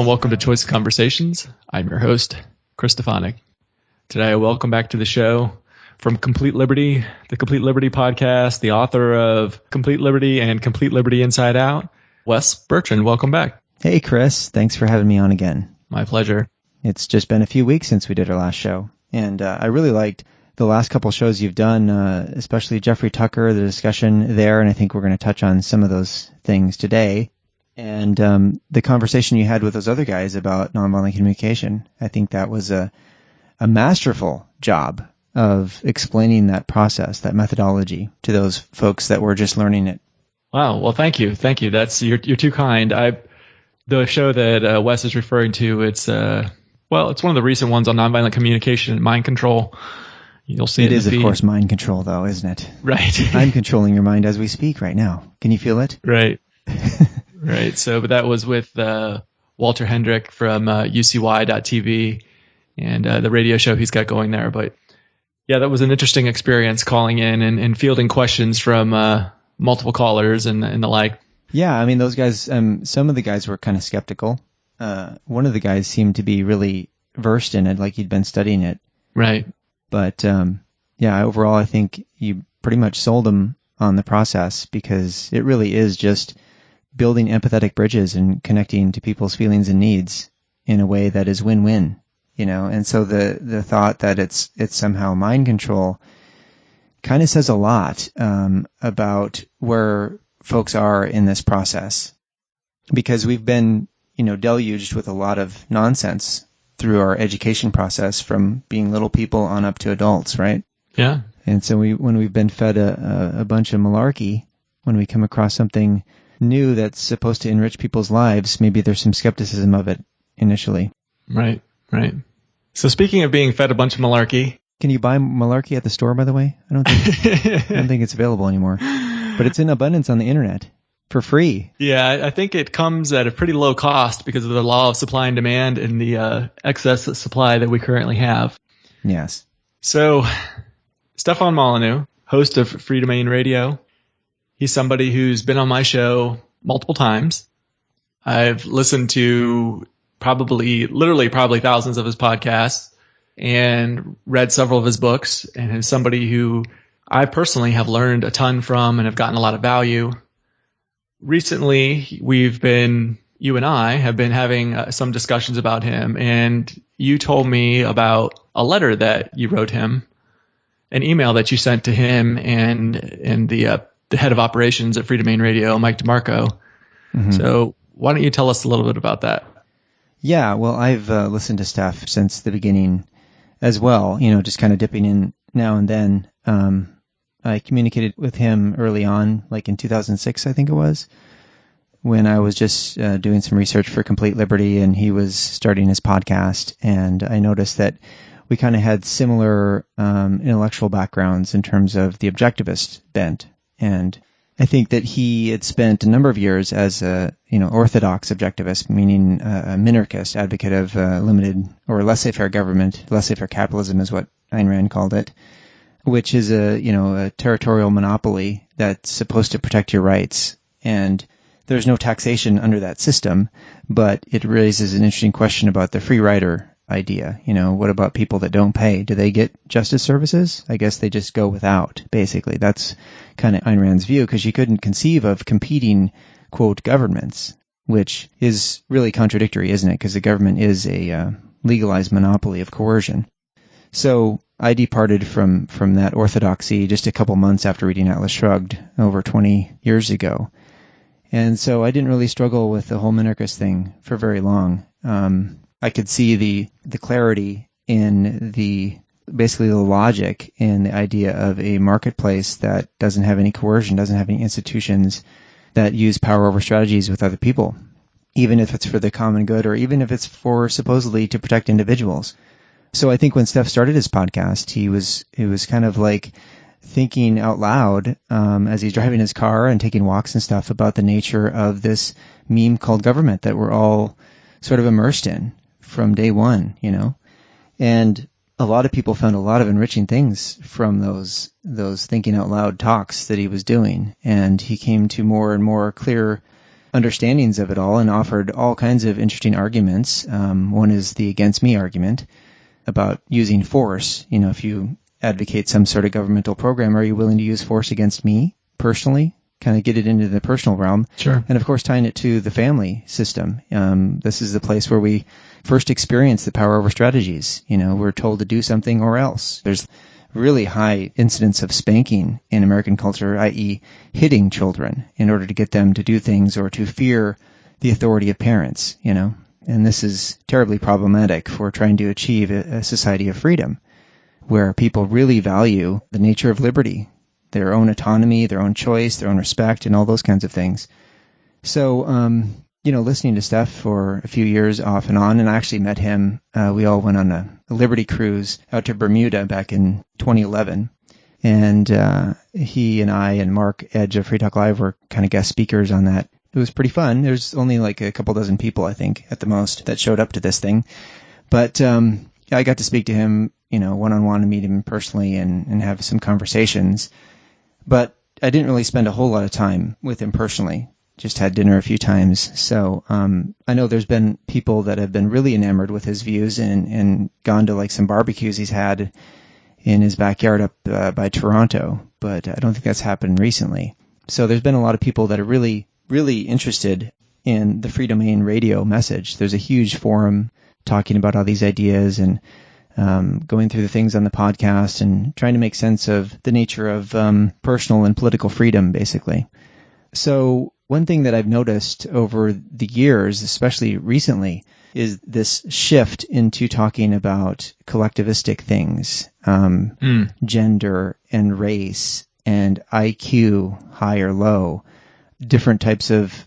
and welcome to Choice Conversations. I'm your host, Chris Stefanik. Today, I welcome back to the show from Complete Liberty, the Complete Liberty podcast, the author of Complete Liberty and Complete Liberty Inside Out, Wes Bertrand. Welcome back. Hey, Chris. Thanks for having me on again. My pleasure. It's just been a few weeks since we did our last show, and I really liked the last couple shows you've done, especially Jeffrey Tucker, the discussion there, and I think we're going to touch on some of those things today. And the conversation you had with those other guys about nonviolent communication, I think that was a masterful job of explaining that process, that methodology to those folks that were just learning it. Wow. Well, thank you. Thank you. You're too kind. The show that Wes is referring to, it's one of the recent ones on nonviolent communication and mind control. You'll see it is, of course, mind control, though, isn't it? Right. I'm controlling your mind as we speak right now. Can you feel it? Right. Right. So, but that was with Walter Hendrick from UCY.tv and the radio show he's got going there. But yeah, that was an interesting experience calling in and fielding questions from multiple callers and the like. Yeah, I mean, those guys, some of the guys were kind of skeptical. One of the guys seemed to be really versed in it, like he'd been studying it. Right. But yeah, overall, I think you pretty much sold them on the process because it really is just building empathetic bridges and connecting to people's feelings and needs in a way that is win-win, you know. And so the thought that it's somehow mind control kind of says a lot about where folks are in this process, because we've been, deluged with a lot of nonsense through our education process from being little people on up to adults, right? Yeah. And so when we've been fed a bunch of malarkey, when we come across something new that's supposed to enrich people's lives, maybe there's some skepticism of it initially. Right, right. So speaking of being fed a bunch of malarkey. Can you buy malarkey at the store, by the way? I don't think it's available anymore. But it's in abundance on the internet for free. Yeah, I think it comes at a pretty low cost because of the law of supply and demand and the excess supply that we currently have. Yes. So Stefan Molyneux, host of Free Domain Radio. He's somebody who's been on my show multiple times. I've listened to probably thousands of his podcasts and read several of his books, and is somebody who I personally have learned a ton from and have gotten a lot of value. Recently, you and I have been having some discussions about him, and you told me about a letter that you wrote him, an email that you sent to him and the head of operations at Free Domain Radio, Mike DeMarco. Mm-hmm. So why don't you tell us a little bit about that? Yeah, well, I've listened to Stef since the beginning as well, just kind of dipping in now and then. I communicated with him early on, like in 2006, I think it was, when I was just doing some research for Complete Liberty, and he was starting his podcast, and I noticed that we kind of had similar intellectual backgrounds in terms of the objectivist bent. And I think that he had spent a number of years as a, orthodox objectivist, meaning a minarchist, advocate of limited or laissez-faire government. Laissez-faire capitalism is what Ayn Rand called it, which is a territorial monopoly that's supposed to protect your rights. And there's no taxation under that system, but it raises an interesting question about the free rider idea. What about people that don't pay? Do they get justice services? I guess they just go without, basically. That's kind of Ayn Rand's view, because you couldn't conceive of competing, quote, governments, which is really contradictory, isn't it? Because the government is a legalized monopoly of coercion. So I departed from that orthodoxy just a couple months after reading Atlas Shrugged over 20 years ago. And so I didn't really struggle with the whole minarchist thing for very long. I could see the clarity in basically the logic in the idea of a marketplace that doesn't have any coercion, doesn't have any institutions that use power over strategies with other people, even if it's for the common good or even if it's for supposedly to protect individuals. So I think when Stef started his podcast, it was kind of like thinking out loud as he's driving his car and taking walks and stuff about the nature of this meme called government that we're all sort of immersed in from day one, And a lot of people found a lot of enriching things from those thinking out loud talks that he was doing, and he came to more and more clear understandings of it all and offered all kinds of interesting arguments. One is the against me argument about using force. If you advocate some sort of governmental program, are you willing to use force against me personally? Kind of get it into the personal realm. Sure. And of course, tying it to the family system. This is the place where we first experience the power over strategies. We're told to do something or else. There's really high incidence of spanking in American culture, i.e. hitting children in order to get them to do things or to fear the authority of parents, And this is terribly problematic for trying to achieve a society of freedom where people really value the nature of liberty, their own autonomy, their own choice, their own respect, and all those kinds of things. So, listening to Stef for a few years off and on, and I actually met him. We all went on a Liberty cruise out to Bermuda back in 2011. And he and I and Mark Edge of Free Talk Live were kind of guest speakers on that. It was pretty fun. There's only like a couple dozen people, I think, at the most that showed up to this thing. But I got to speak to him, one-on-one and meet him personally and have some conversations. But I didn't really spend a whole lot of time with him personally. Just had dinner a few times. So I know there's been people that have been really enamored with his views and gone to like some barbecues he's had in his backyard up by Toronto. But I don't think that's happened recently. So there's been a lot of people that are really, really interested in the Free Domain Radio message. There's a huge forum talking about all these ideas and going through the things on the podcast and trying to make sense of the nature of personal and political freedom, basically. So one thing that I've noticed over the years, especially recently, is this shift into talking about collectivistic things, gender and race and IQ, high or low, different types of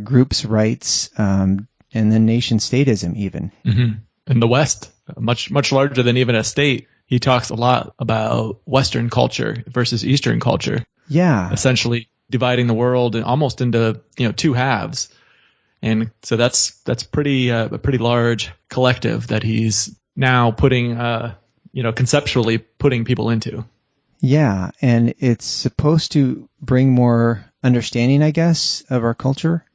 groups' rights, and then nation-statism even. Mm-hmm. In the West, much larger than even a state, he talks a lot about Western culture versus Eastern culture. Yeah. Essentially dividing the world almost into two halves. And so that's pretty a pretty large collective that he's now putting conceptually putting people into. Yeah, and it's supposed to bring more understanding, I guess, of our culture.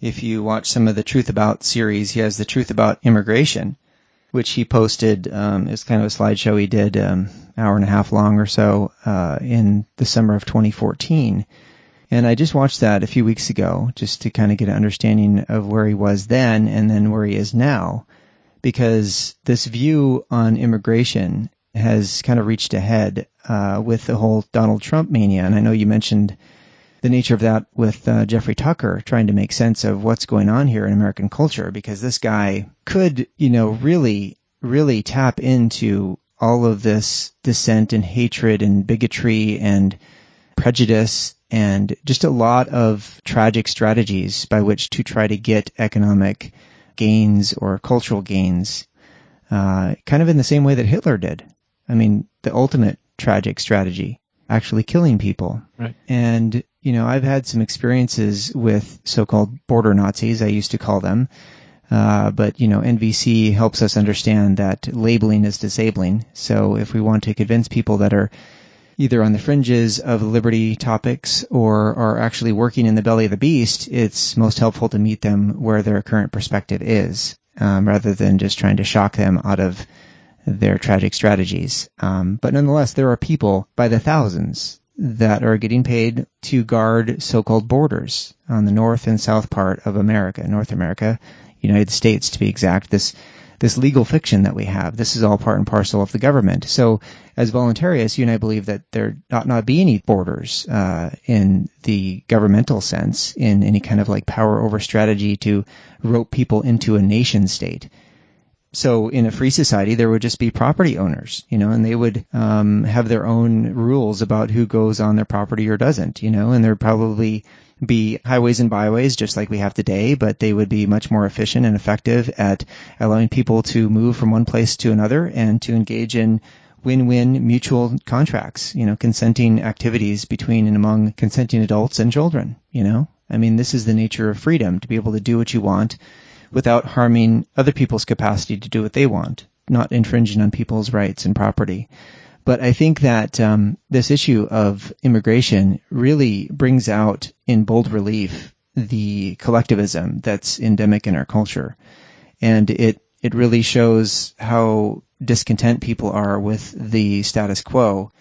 If you watch some of the Truth About series, he has the Truth About Immigration, which he posted. It's kind of a slideshow he did, hour and a half long or so, in the summer of 2014. And I just watched that a few weeks ago just to kind of get an understanding of where he was then and then where he is now, because this view on immigration has kind of reached a head with the whole Donald Trump mania. And I know you mentioned the nature of that with Jeffrey Tucker, trying to make sense of what's going on here in American culture, because this guy could, really, really tap into all of this dissent and hatred and bigotry and prejudice and just a lot of tragic strategies by which to try to get economic gains or cultural gains, kind of in the same way that Hitler did. I mean, the ultimate tragic strategy, actually killing people. Right. And, I've had some experiences with so-called border Nazis, I used to call them. But, NVC helps us understand that labeling is disabling. So if we want to convince people that are either on the fringes of liberty topics or are actually working in the belly of the beast, it's most helpful to meet them where their current perspective is, rather than just trying to shock them out of their tragic strategies. But nonetheless, there are people by the thousands that are getting paid to guard so-called borders on the north and south part of America, North America, United States to be exact. This legal fiction that we have, this is all part and parcel of the government. So as voluntarists, you and I believe that there ought not be any borders in the governmental sense, in any kind of like power over strategy to rope people into a nation state. So in a free society, there would just be property owners, and they would have their own rules about who goes on their property or doesn't, and there'd probably be highways and byways just like we have today, but they would be much more efficient and effective at allowing people to move from one place to another and to engage in win-win mutual contracts, consenting activities between and among consenting adults and children, I mean, this is the nature of freedom, to be able to do what you want without harming other people's capacity to do what they want, not infringing on people's rights and property. But I think that this issue of immigration really brings out in bold relief the collectivism that's endemic in our culture. And it really shows how discontent people are with the status quo.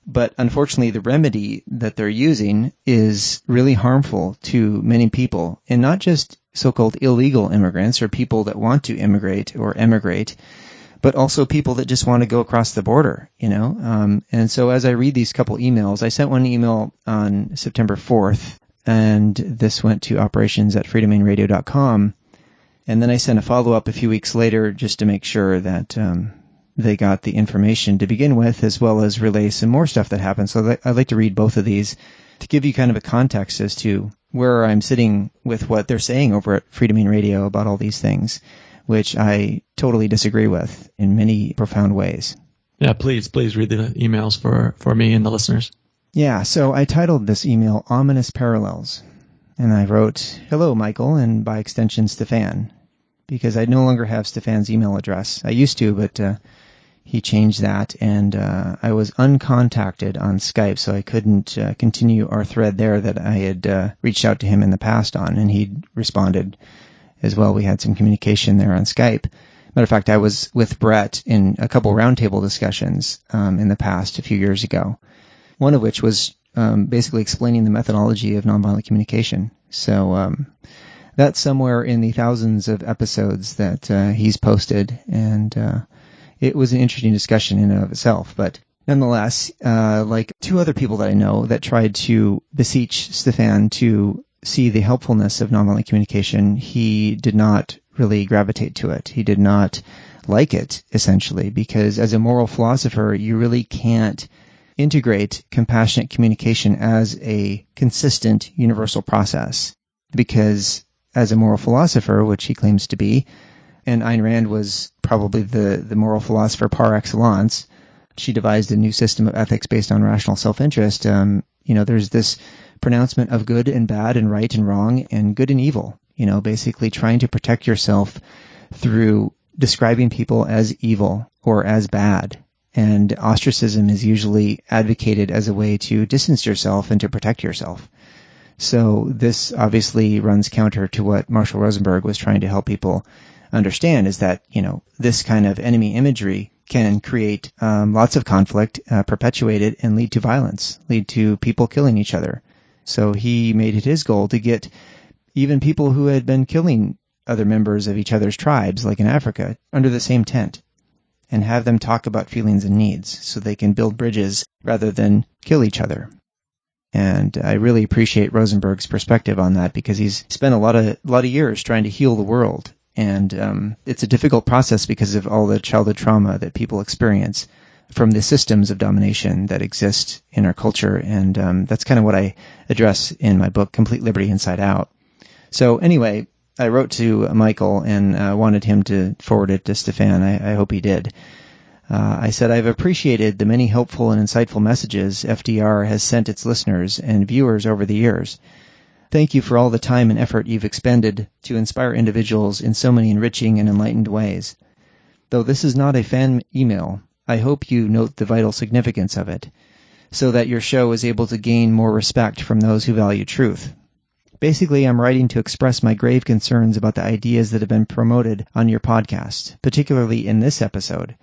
But unfortunately, the remedy that they're using is really harmful to many people, and not just so-called illegal immigrants or people that want to immigrate or emigrate, but also people that just want to go across the border, And so as I read these couple emails, I sent one email on September 4th, and this went to operations@freedomainradio.com. And then I sent a follow-up a few weeks later just to make sure that they got the information to begin with, as well as relay some more stuff that happened. So I'd like to read both of these to give you kind of a context as to where I'm sitting with what they're saying over at Free Domain Radio about all these things, which I totally disagree with in many profound ways. Yeah, please read the emails for me and the listeners. Yeah, so I titled this email Ominous Parallels. And I wrote, "Hello, Michael, and by extension, Stefan," because I no longer have Stefan's email address. I used to, but he changed that, and I was uncontacted on Skype, so I couldn't continue our thread there that I had reached out to him in the past on, and he responded as well. We had some communication there on Skype. Matter of fact, I was with Brett in a couple roundtable discussions in the past, a few years ago, one of which was basically explaining the methodology of nonviolent communication. So that's somewhere in the thousands of episodes that he's posted, and it was an interesting discussion in and of itself. But nonetheless, like two other people that I know that tried to beseech Stefan to see the helpfulness of nonviolent communication, he did not really gravitate to it. He did not like it, essentially, because as a moral philosopher, you really can't integrate compassionate communication as a consistent universal process. Because as a moral philosopher, which he claims to be, and Ayn Rand was probably the moral philosopher par excellence, she devised a new system of ethics based on rational self-interest. There's this pronouncement of good and bad and right and wrong and good and evil, basically trying to protect yourself through describing people as evil or as bad. And ostracism is usually advocated as a way to distance yourself and to protect yourself. So this obviously runs counter to what Marshall Rosenberg was trying to help people understand, is that, this kind of enemy imagery can create lots of conflict, perpetuate it, and lead to violence, lead to people killing each other. So he made it his goal to get even people who had been killing other members of each other's tribes, like in Africa, under the same tent, and have them talk about feelings and needs so they can build bridges rather than kill each other. And I really appreciate Rosenberg's perspective on that, because he's spent a lot of years trying to heal the world. And it's a difficult process because of all the childhood trauma that people experience from the systems of domination that exist in our culture. And that's kind of what I address in my book, Complete Liberty Inside Out. So anyway, I wrote to Michael and wanted him to forward it to Stefan. I hope he did. I said, "I've appreciated the many helpful and insightful messages FDR has sent its listeners and viewers over the years. Thank you for all the time and effort you've expended to inspire individuals in so many enriching and enlightened ways. Though this is not a fan email, I hope you note the vital significance of it, so that your show is able to gain more respect from those who value truth. Basically, I'm writing to express my grave concerns about the ideas that have been promoted on your podcast, particularly in this episode,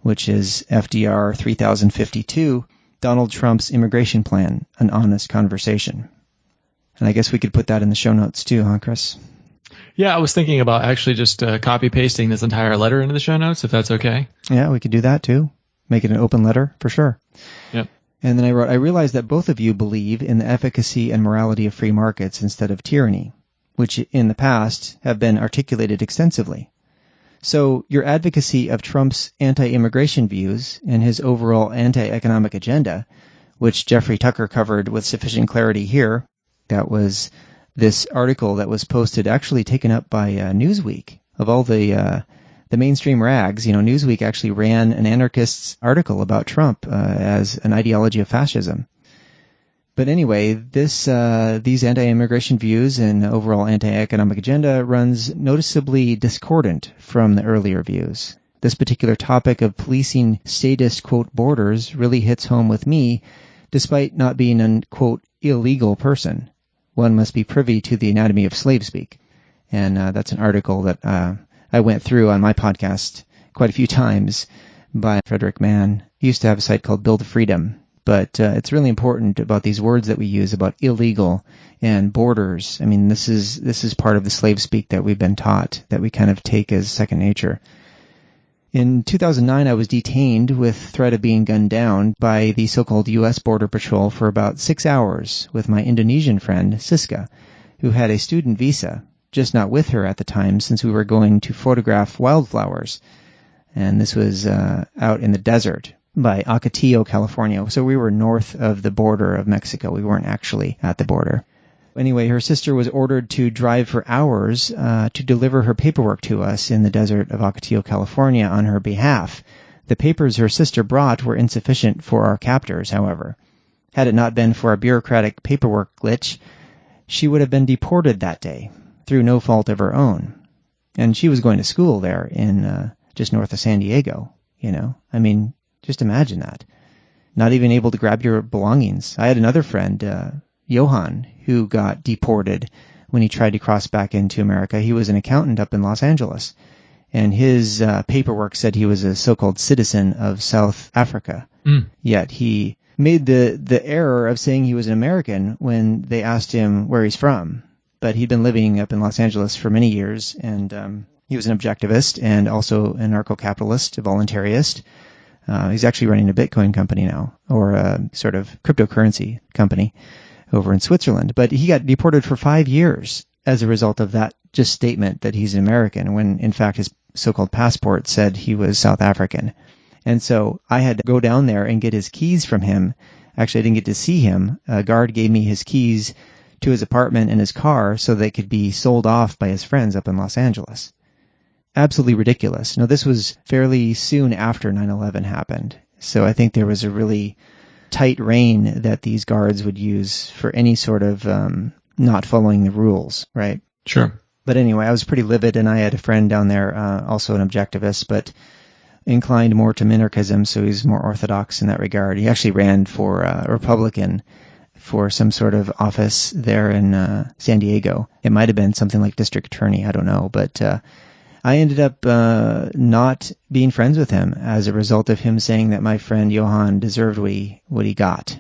which is FDR 3052, Donald Trump's Immigration Plan, An Honest Conversation." And I guess we could put that in the show notes too, huh, Chris? Yeah, I was thinking about actually just copy-pasting this entire letter into the show notes, if that's okay. Yeah, we could do that too. Make it an open letter, for sure. Yep. And then I wrote, "I realize that both of you believe in the efficacy and morality of free markets instead of tyranny, which in the past have been articulated extensively. So your advocacy of Trump's anti-immigration views and his overall anti-economic agenda, which Jeffrey Tucker covered with sufficient clarity here," that was this article that was posted, actually taken up by Newsweek. Of all the mainstream rags, Newsweek actually ran an anarchist's article about Trump as an ideology of fascism. But anyway, these anti-immigration views and overall anti-economic agenda runs noticeably discordant from the earlier views. This particular topic of policing statist, quote, borders really hits home with me, despite not being an, quote, illegal person. one must be privy to the anatomy of slave speak. And that's an article that I went through on my podcast quite a few times by Frederick Mann. He used to have a site called Build Freedom. But it's really important about these words that we use about illegal and borders. I mean, this is part of the slave speak that we've been taught, that we kind of take as second nature. In 2009, I was detained with threat of being gunned down by the so-called U.S. Border Patrol for about 6 hours with my Indonesian friend, Siska, who had a student visa, just not with her at the time since we were going to photograph wildflowers. And this was out in the desert by Ocotillo, California. So we were north of the border of Mexico. We weren't actually at the border. Anyway, her sister was ordered to drive for hours to deliver her paperwork to us in the desert of Ocotillo, California on her behalf. The papers her sister brought were insufficient for our captors, however. Had it not been for a bureaucratic paperwork glitch, she would have been deported that day through no fault of her own. And she was going to school there in just north of San Diego, you know. I mean, just imagine that. Not even able to grab your belongings. I had another friend, Johan, who got deported when he tried to cross back into America. He was an accountant up in Los Angeles, and his paperwork said he was a so-called citizen of South Africa. Yet he made the error of saying he was an American when they asked him where he's from. But he'd been living up in Los Angeles for many years, and he was an objectivist and also an anarcho-capitalist, a voluntarist. He's actually running a Bitcoin company now, or a sort of cryptocurrency company over in Switzerland. But he got deported for 5 years as a result of that just statement that he's an American, when in fact his so-called passport said he was South African. And so I had to go down there and get his keys from him. Actually, I didn't get to see him. A guard gave me his keys to his apartment and his car so they could be sold off by his friends up in Los Angeles. Absolutely ridiculous. Now, this was fairly soon after 9/11 happened. So I think there was a really tight rein that these guards would use for any sort of not following the rules, right? Sure. But anyway, I was pretty livid, and I had a friend down there, also an objectivist, but inclined more to minarchism, so he's more orthodox in that regard. He actually ran for a Republican for some sort of office there in San Diego. It might have been something like district attorney, I don't know, but I ended up not being friends with him as a result of him saying that my friend Johan deserved what he got.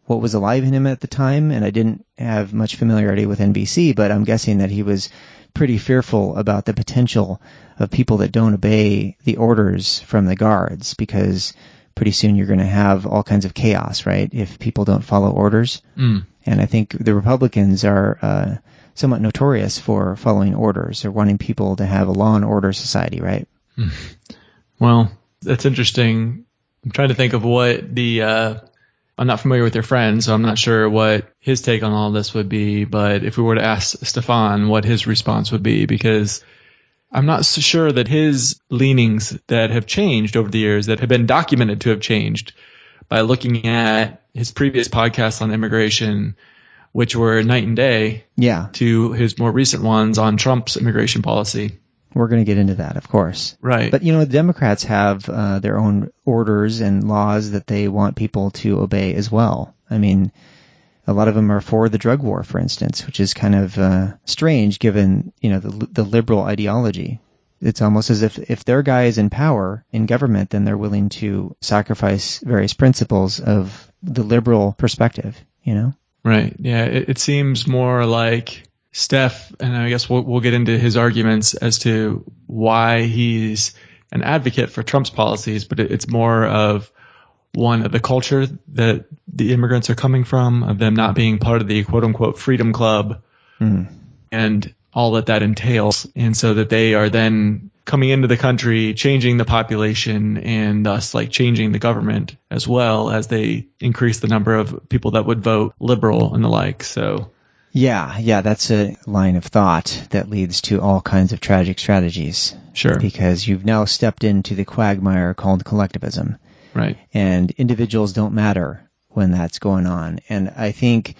What was alive in him at the time, and I didn't have much familiarity with NBC, but I'm guessing that he was pretty fearful about the potential of people that don't obey the orders from the guards, because pretty soon you're going to have all kinds of chaos, right, if people don't follow orders. And I think the Republicans are somewhat notorious for following orders or wanting people to have a law and order society, right? Well, that's interesting. I'm trying to think of what I'm not familiar with your friend, so I'm not sure what his take on all this would be, but if we were to ask Stefan what his response would be, because I'm not so sure that his leanings that have changed over the years, that have been documented to have changed by looking at his previous podcasts on immigration, which were night and day, to his more recent ones on Trump's immigration policy. We're going to get into that, of course. Right. But, the Democrats have their own orders and laws that they want people to obey as well. I mean, a lot of them are for the drug war, for instance, which is kind of strange given, the liberal ideology. It's almost as if their guy is in power in government, then they're willing to sacrifice various principles of the liberal perspective, Right. Yeah. It seems more like Stef, and I guess we'll get into his arguments as to why he's an advocate for Trump's policies, but it's more of one of the culture that the immigrants are coming from, of them not being part of the quote unquote freedom club and all that entails. And so that they are then coming into the country, changing the population, and thus changing the government as well as they increase the number of people that would vote liberal and the like. So Yeah, that's a line of thought that leads to all kinds of tragic strategies. Sure. Because you've now stepped into the quagmire called collectivism. Right. And individuals don't matter when that's going on. And I think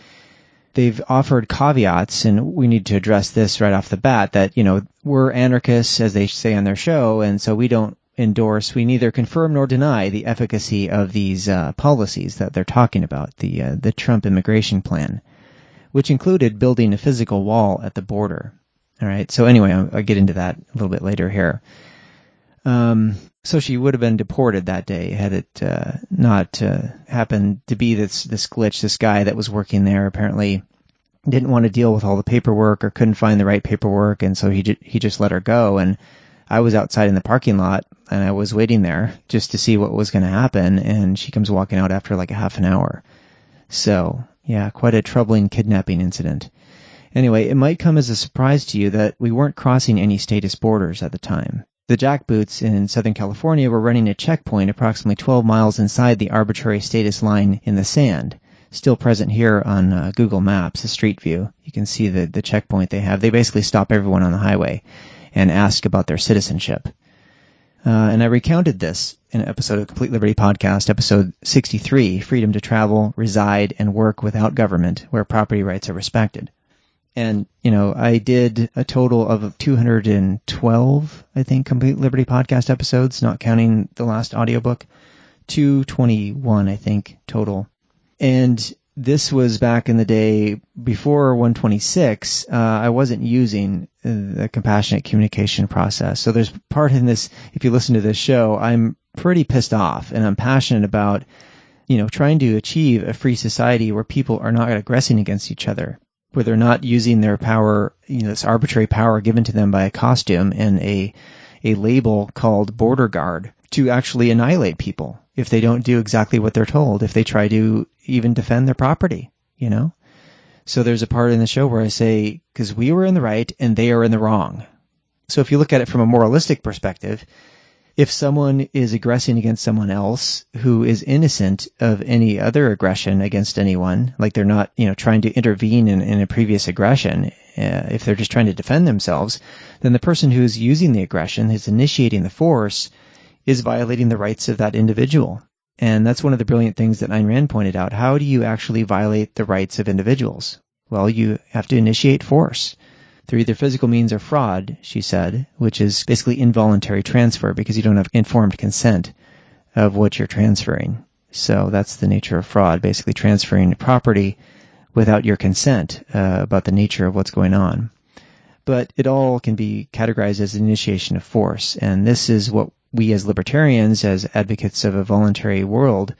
they've offered caveats, and we need to address this right off the bat, that, we're anarchists, as they say on their show, and so we neither confirm nor deny the efficacy of these policies that they're talking about, the Trump immigration plan. which included building a physical wall at the border. All right. So anyway, I'll get into that a little bit later here. So she would have been deported that day had it not happened to be this glitch. This guy that was working there apparently didn't want to deal with all the paperwork or couldn't find the right paperwork, and so he just let her go. And I was outside in the parking lot, and I was waiting there just to see what was going to happen, and she comes walking out after like a half an hour. So, yeah, quite a troubling kidnapping incident. Anyway, it might come as a surprise to you that we weren't crossing any statist borders at the time. The jackboots in Southern California were running a checkpoint approximately 12 miles inside the arbitrary statist line in the sand, still present here on Google Maps, a street view. You can see the checkpoint they have. They basically stop everyone on the highway and ask about their citizenship. And I recounted this in an episode of Complete Liberty Podcast, episode 63, Freedom to Travel, Reside, and Work Without Government, where property rights are respected. And, I did a total of 212, I think, Complete Liberty Podcast episodes, not counting the last audiobook. 221, I think, total. And this was back in the day before 126. I wasn't using the compassionate communication process. So there's part in this, if you listen to this show, I'm pretty pissed off, and I'm passionate about, trying to achieve a free society where people are not aggressing against each other, where they're not using their power, this arbitrary power given to them by a costume and a label called border guard to actually annihilate people if they don't do exactly what they're told, if they try to even defend their property, So there's a part in the show where I say, because we were in the right and they are in the wrong. So if you look at it from a moralistic perspective, if someone is aggressing against someone else who is innocent of any other aggression against anyone, like they're not, trying to intervene in a previous aggression, if they're just trying to defend themselves, then the person who's using the aggression, who's initiating the force, is violating the rights of that individual. And that's one of the brilliant things that Ayn Rand pointed out. How do you actually violate the rights of individuals? Well, you have to initiate force through either physical means or fraud, she said, which is basically involuntary transfer because you don't have informed consent of what you're transferring. So that's the nature of fraud, basically transferring property without your consent about the nature of what's going on. But it all can be categorized as an initiation of force, and this is what we as libertarians, as advocates of a voluntary world,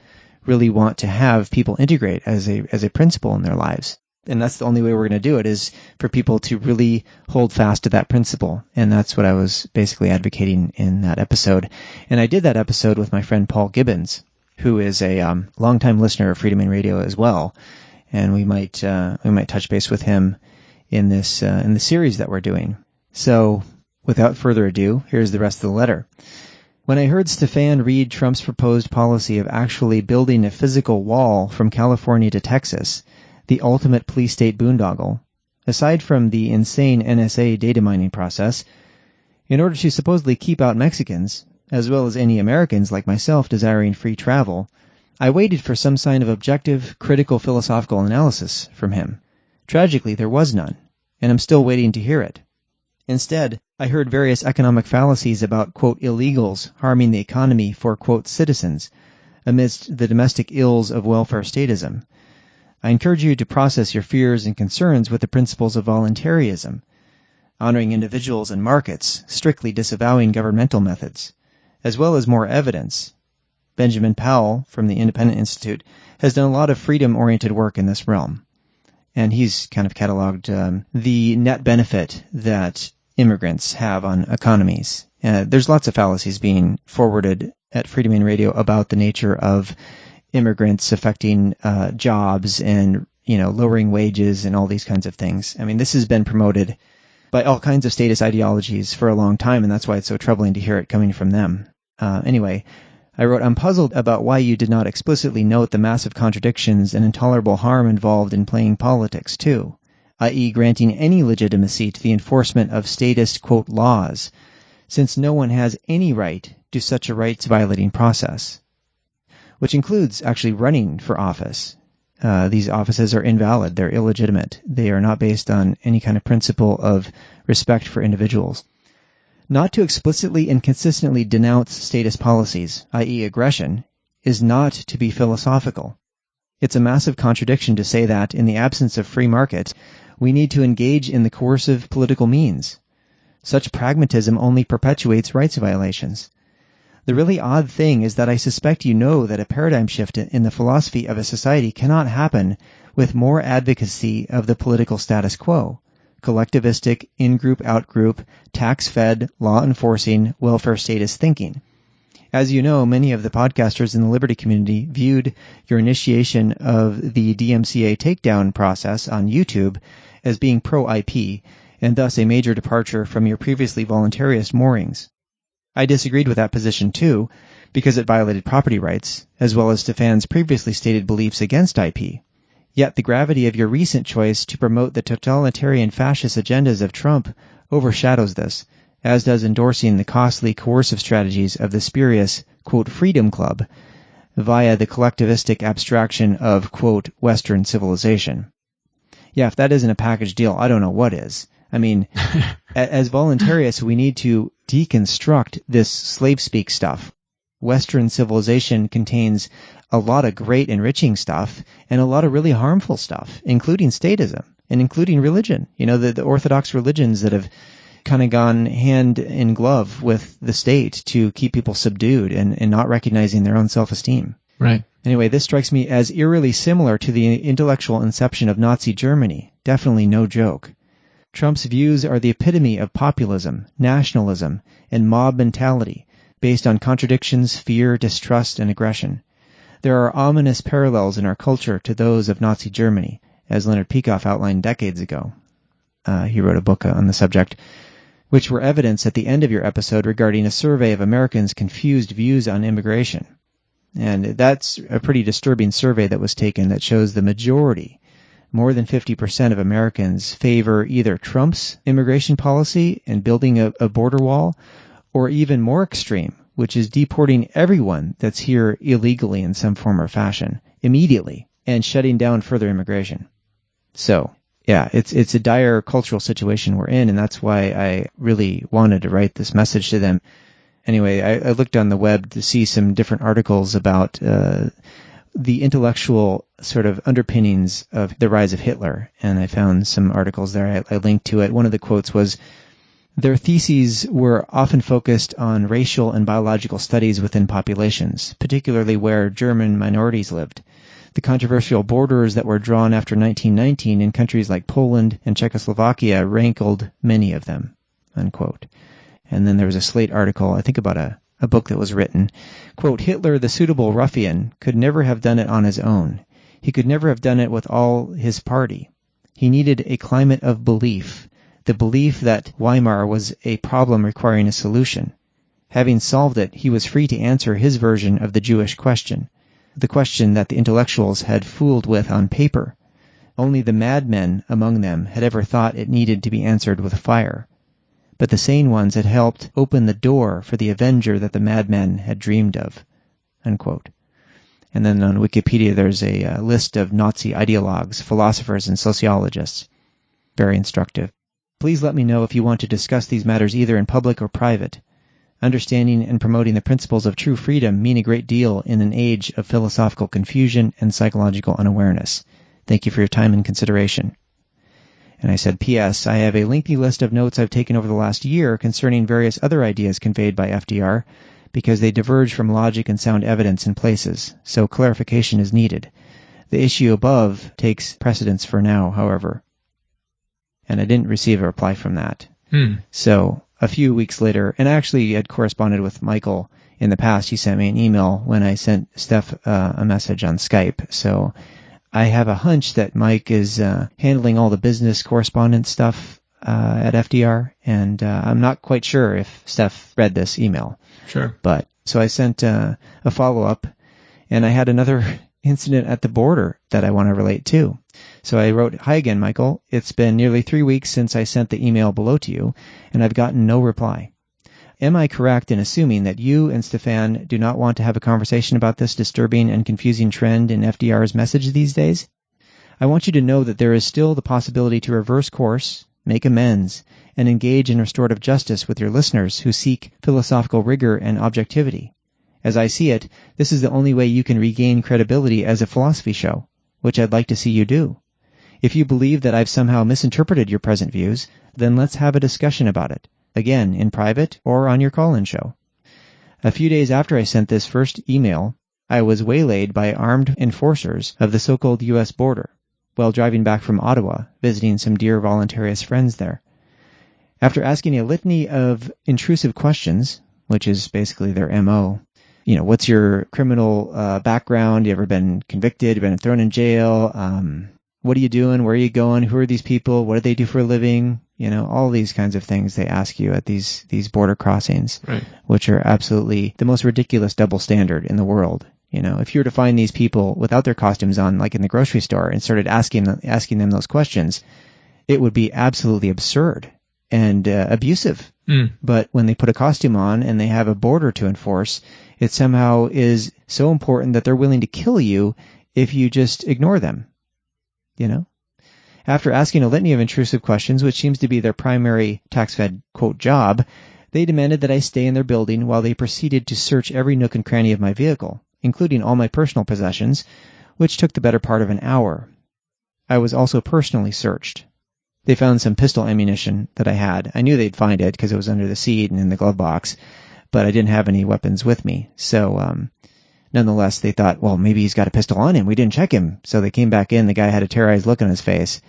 really want to have people integrate as a principle in their lives. And that's the only way we're going to do it, is for people to really hold fast to that principle. And that's what I was basically advocating in that episode. And I did that episode with my friend Paul Gibbons, who is a longtime listener of Freedom in Radio as well. And we might touch base with him in the series that we're doing. So without further ado, here's the rest of the letter. When I heard Stefan read Trump's proposed policy of actually building a physical wall from California to Texas, the ultimate police state boondoggle, aside from the insane NSA data mining process, in order to supposedly keep out Mexicans, as well as any Americans like myself desiring free travel, I waited for some sign of objective, critical philosophical analysis from him. Tragically, there was none, and I'm still waiting to hear it. Instead, I heard various economic fallacies about, quote, illegals harming the economy for, quote, citizens, amidst the domestic ills of welfare statism. I encourage you to process your fears and concerns with the principles of voluntarism, honoring individuals and markets, strictly disavowing governmental methods, as well as more evidence. Benjamin Powell from the Independent Institute has done a lot of freedom-oriented work in this realm, and he's kind of cataloged the net benefit that immigrants have on economies. There's lots of fallacies being forwarded at Freedom in Radio about the nature of immigrants affecting jobs and, lowering wages and all these kinds of things. I mean, this has been promoted by all kinds of statist ideologies for a long time, and that's why it's so troubling to hear it coming from them. Anyway, I wrote, I'm puzzled about why you did not explicitly note the massive contradictions and intolerable harm involved in playing politics, too, i.e. granting any legitimacy to the enforcement of statist, quote, laws, since no one has any right to such a rights-violating process, which includes actually running for office. These offices are invalid. They're illegitimate. They are not based on any kind of principle of respect for individuals. Not to explicitly and consistently denounce statist policies, i.e. aggression, is not to be philosophical. It's a massive contradiction to say that, in the absence of free market, we need to engage in the coercive political means. Such pragmatism only perpetuates rights violations. The really odd thing is that I suspect you know that a paradigm shift in the philosophy of a society cannot happen with more advocacy of the political status quo, collectivistic, in-group, out-group, tax-fed, law-enforcing, welfare status thinking. As you know, many of the podcasters in the Liberty community viewed your initiation of the DMCA takedown process on YouTube as being pro-IP, and thus a major departure from your previously voluntarist moorings. I disagreed with that position too, because it violated property rights, as well as Stefan's previously stated beliefs against IP. Yet the gravity of your recent choice to promote the totalitarian fascist agendas of Trump overshadows this, as does endorsing the costly coercive strategies of the spurious, quote, Freedom Club, via the collectivistic abstraction of, quote, Western civilization. Yeah, if that isn't a package deal, I don't know what is. I mean, as voluntarists, we need to deconstruct this slave speak stuff. Western civilization contains a lot of great enriching stuff and a lot of really harmful stuff, including statism and including religion. You know, the orthodox religions that have kind of gone hand in glove with the state to keep people subdued and not recognizing their own self-esteem. Right. Anyway, this strikes me as eerily similar to the intellectual inception of Nazi Germany. Definitely no joke. Trump's views are the epitome of populism, nationalism, and mob mentality, based on contradictions, fear, distrust, and aggression. There are ominous parallels in our culture to those of Nazi Germany, as Leonard Peikoff outlined decades ago. He wrote a book on the subject, which were evidence at the end of your episode regarding a survey of Americans' confused views on immigration. And that's a pretty disturbing survey that was taken that shows the majority, more than 50% of Americans, favor either Trump's immigration policy and building a border wall, or even more extreme, which is deporting everyone that's here illegally in some form or fashion immediately and shutting down further immigration. So, yeah, it's a dire cultural situation we're in, and that's why I really wanted to write this message to them. Anyway, I looked on the web to see some different articles about the intellectual sort of underpinnings of the rise of Hitler, and I found some articles there. I linked to it. One of the quotes was, their theses were often focused on racial and biological studies within populations, particularly where German minorities lived. The controversial borders that were drawn after 1919 in countries like Poland and Czechoslovakia rankled many of them, unquote. And then there was a Slate article, I think about a book that was written, quote, Hitler, the suitable ruffian, could never have done it on his own. He could never have done it with all his party. He needed a climate of belief, the belief that Weimar was a problem requiring a solution. Having solved it, he was free to answer his version of the Jewish question, the question that the intellectuals had fooled with on paper. Only the madmen among them had ever thought it needed to be answered with fire. But the sane ones had helped open the door for the avenger that the madmen had dreamed of, unquote. And then on Wikipedia there's a list of Nazi ideologues, philosophers, and sociologists. Very instructive. Please let me know if you want to discuss these matters either in public or private. Understanding and promoting the principles of true freedom mean a great deal in an age of philosophical confusion and psychological unawareness. Thank you for your time and consideration. And I said, P.S. I have a lengthy list of notes I've taken over the last year concerning various other ideas conveyed by FDR, because they diverge from logic and sound evidence in places, so clarification is needed. The issue above takes precedence for now, however. And I didn't receive a reply from that. So a few weeks later, and I actually had corresponded with Michael in the past. He sent me an email when I sent Stef a message on Skype. So I have a hunch that Mike is handling all the business correspondence stuff at FDR, and I'm not quite sure if Stef read this email. Sure. But so I sent a follow-up, and I had another incident at the border that I want to relate to. So I wrote, Hi again, Michael. It's been nearly 3 weeks since I sent the email below to you, and I've gotten no reply. Am I correct in assuming that you and Stefan do not want to have a conversation about this disturbing and confusing trend in FDR's message these days? I want you to know that there is still the possibility to reverse course, make amends, and engage in restorative justice with your listeners who seek philosophical rigor and objectivity. As I see it, this is the only way you can regain credibility as a philosophy show, which I'd like to see you do. If you believe that I've somehow misinterpreted your present views, then let's have a discussion about it, again, in private or on your call-in show. A few days after I sent this first email, I was waylaid by armed enforcers of the so-called U.S. border while driving back from Ottawa, visiting some dear voluntarist friends there. After asking a litany of intrusive questions, which is basically their MO, what's your criminal background? You ever been convicted? You been thrown in jail? What are you doing? Where are you going? Who are these people? What do they do for a living? All these kinds of things they ask you at these border crossings, right, which are absolutely the most ridiculous double standard in the world. If you were to find these people without their costumes on, like in the grocery store, and started asking them those questions, it would be absolutely absurd and abusive. But when they put a costume on and they have a border to enforce, it somehow is so important that they're willing to kill you if you just ignore them. After asking a litany of intrusive questions, which seems to be their primary tax-fed, quote, job, they demanded that I stay in their building while they proceeded to search every nook and cranny of my vehicle, including all my personal possessions, which took the better part of an hour. I was also personally searched. They found some pistol ammunition that I had. I knew they'd find it because it was under the seat and in the glove box, but I didn't have any weapons with me. So, nonetheless, they thought, well, maybe he's got a pistol on him. We didn't check him. So they came back in. The guy had a terrorized look on his face.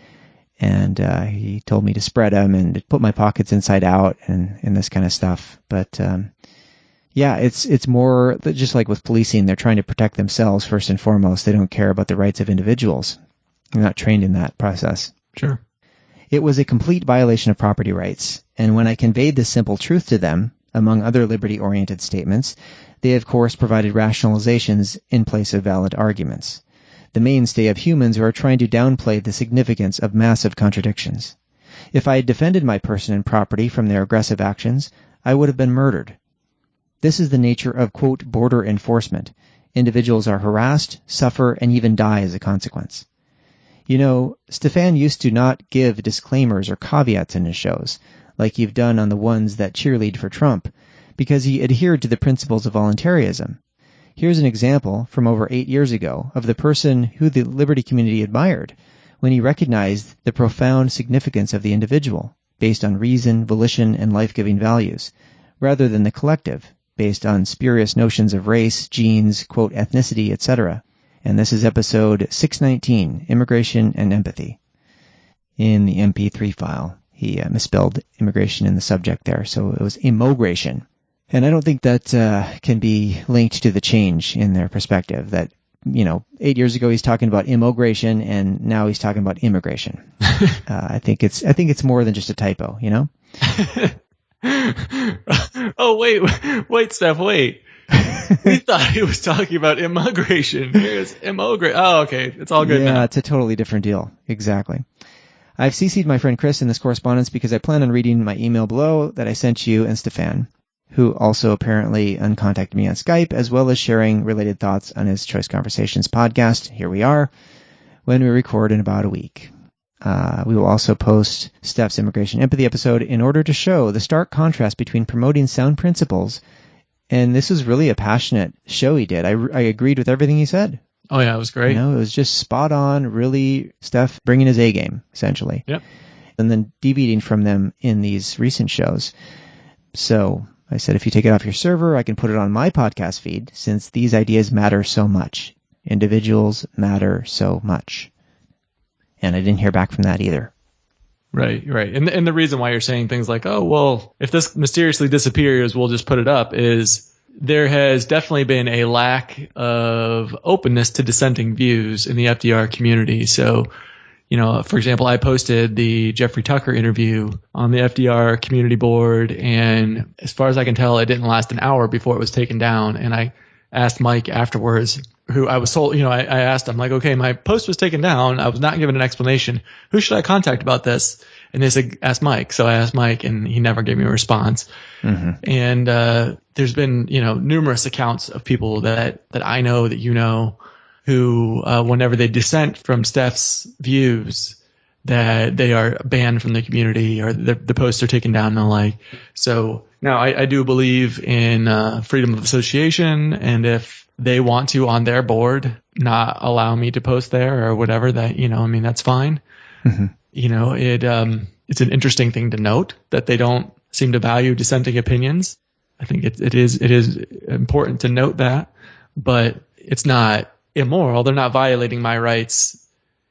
And he told me to spread them and to put my pockets inside out and this kind of stuff. But yeah, it's more just like with policing. They're trying to protect themselves first and foremost. They don't care about the rights of individuals. They're not trained in that process. Sure. It was a complete violation of property rights. And when I conveyed this simple truth to them, among other liberty-oriented statements, they of course provided rationalizations in place of valid arguments. The mainstay of humans who are trying to downplay the significance of massive contradictions. If I had defended my person and property from their aggressive actions, I would have been murdered. This is the nature of, quote, border enforcement. Individuals are harassed, suffer, and even die as a consequence. Stefan used to not give disclaimers or caveats in his shows, like you've done on the ones that cheerlead for Trump, because he adhered to the principles of voluntarism. Here's an example from over 8 years ago of the person who the liberty community admired when he recognized the profound significance of the individual based on reason, volition, and life-giving values, rather than the collective based on spurious notions of race, genes, quote, ethnicity, etc. And this is episode 619, Immigration and Empathy. In the MP3 file, he misspelled immigration in the subject there, so it was immigration. And I don't think that can be linked to the change in their perspective that, 8 years ago he's talking about immigration and now he's talking about immigration. I think it's more than just a typo, Oh, wait, Steph, wait. We thought he was talking about immigration. Here's immigration. Oh, okay. It's all good now. Yeah, it's a totally different deal. Exactly. I've CC'd my friend Chris in this correspondence because I plan on reading my email below that I sent you and Stefan, who also apparently uncontacted me on Skype, as well as sharing related thoughts on his Choice Conversations podcast. Here we are, when we record in about a week. We will also post Stef's Immigration Empathy episode in order to show the stark contrast between promoting sound principles, and this was really a passionate show he did. I agreed with everything he said. Oh yeah, it was great. It was just spot on, really, Stef bringing his A game, essentially. Yep. And then deviating from them in these recent shows. So I said, if you take it off your server, I can put it on my podcast feed, since these ideas matter so much. Individuals matter so much. And I didn't hear back from that either. Right. And the reason why you're saying things like, oh, well, if this mysteriously disappears, we'll just put it up, is there has definitely been a lack of openness to dissenting views in the FDR community. So, for example, I posted the Jeffrey Tucker interview on the FDR community board, and as far as I can tell, it didn't last an hour before it was taken down. And I asked Mike afterwards, who I was told, I asked him, like, okay, my post was taken down. I was not given an explanation. Who should I contact about this? And they said, ask Mike. So I asked Mike, and he never gave me a response. Mm-hmm. And there's been, numerous accounts of people that I know, that who, whenever they dissent from Stef's views, that they are banned from the community or the posts are taken down and the like. So now I do believe in freedom of association, and if they want to on their board not allow me to post there or whatever, that, I mean, that's fine. Mm-hmm. It's an interesting thing to note that they don't seem to value dissenting opinions. I think it is important to note that, but it's not immoral. They're not violating my rights.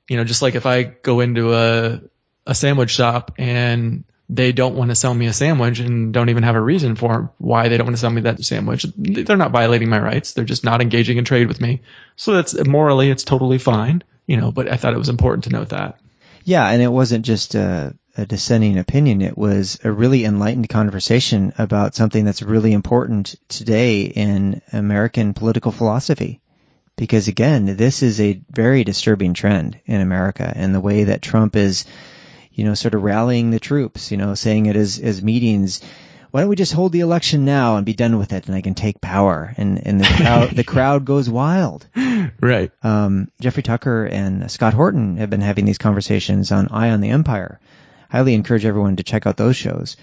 Just like if I go into a sandwich shop and they don't want to sell me a sandwich and don't even have a reason for why they don't want to sell me that sandwich, they're not violating my rights. They're just not engaging in trade with me. So that's morally, it's totally fine, but I thought it was important to note that. Yeah, and it wasn't just a dissenting opinion. It was a really enlightened conversation about something that's really important today in American political philosophy. Because again, this is a very disturbing trend in America, and the way that Trump is, sort of rallying the troops, saying it as meetings. Why don't we just hold the election now and be done with it, and I can take power? And the crowd goes wild. Right. Jeffrey Tucker and Scott Horton have been having these conversations on Eye on the Empire. Highly encourage everyone to check out those shows.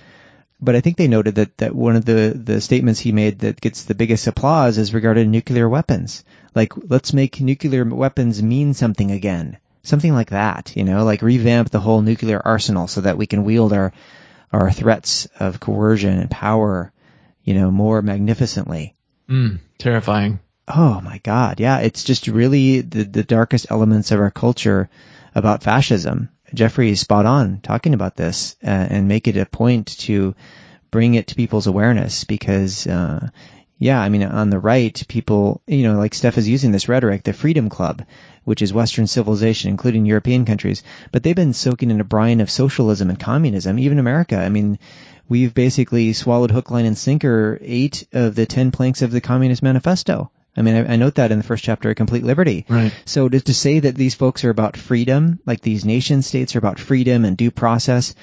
But I think they noted that one of the statements he made that gets the biggest applause is regarding nuclear weapons. Like, let's make nuclear weapons mean something again. Something like that, like revamp the whole nuclear arsenal so that we can wield our threats of coercion and power, more magnificently. Terrifying. Oh my God. Yeah. It's just really the darkest elements of our culture about fascism. Jeffrey is spot on talking about this, and make it a point to bring it to people's awareness because, on the right, people, like Stef is using this rhetoric, the Freedom Club, which is Western civilization, including European countries, but they've been soaking in a brine of socialism and communism, even America. I mean, we've basically swallowed hook, line, and sinker 8 of the 10 planks of the Communist Manifesto. I mean, I note that in the first chapter of Complete Liberty. Right. So to say that these folks are about freedom, like these nation states are about freedom and due process,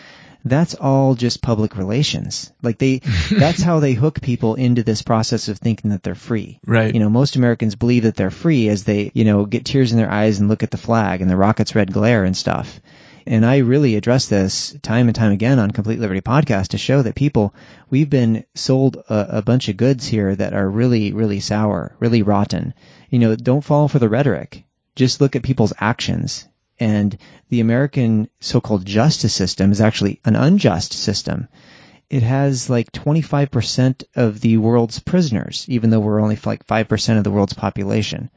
that's all just public relations. Like that's how they hook people into this process of thinking that they're free. Right. Most Americans believe that they're free as they, get tears in their eyes and look at the flag and the rocket's red glare and stuff. And I really address this time and time again on Complete Liberty Podcast to show that we've been sold a bunch of goods here that are really, really sour, really rotten. Don't fall for the rhetoric. Just look at people's actions. And the American so-called justice system is actually an unjust system. It has like 25% of the world's prisoners, even though we're only like 5% of the world's population.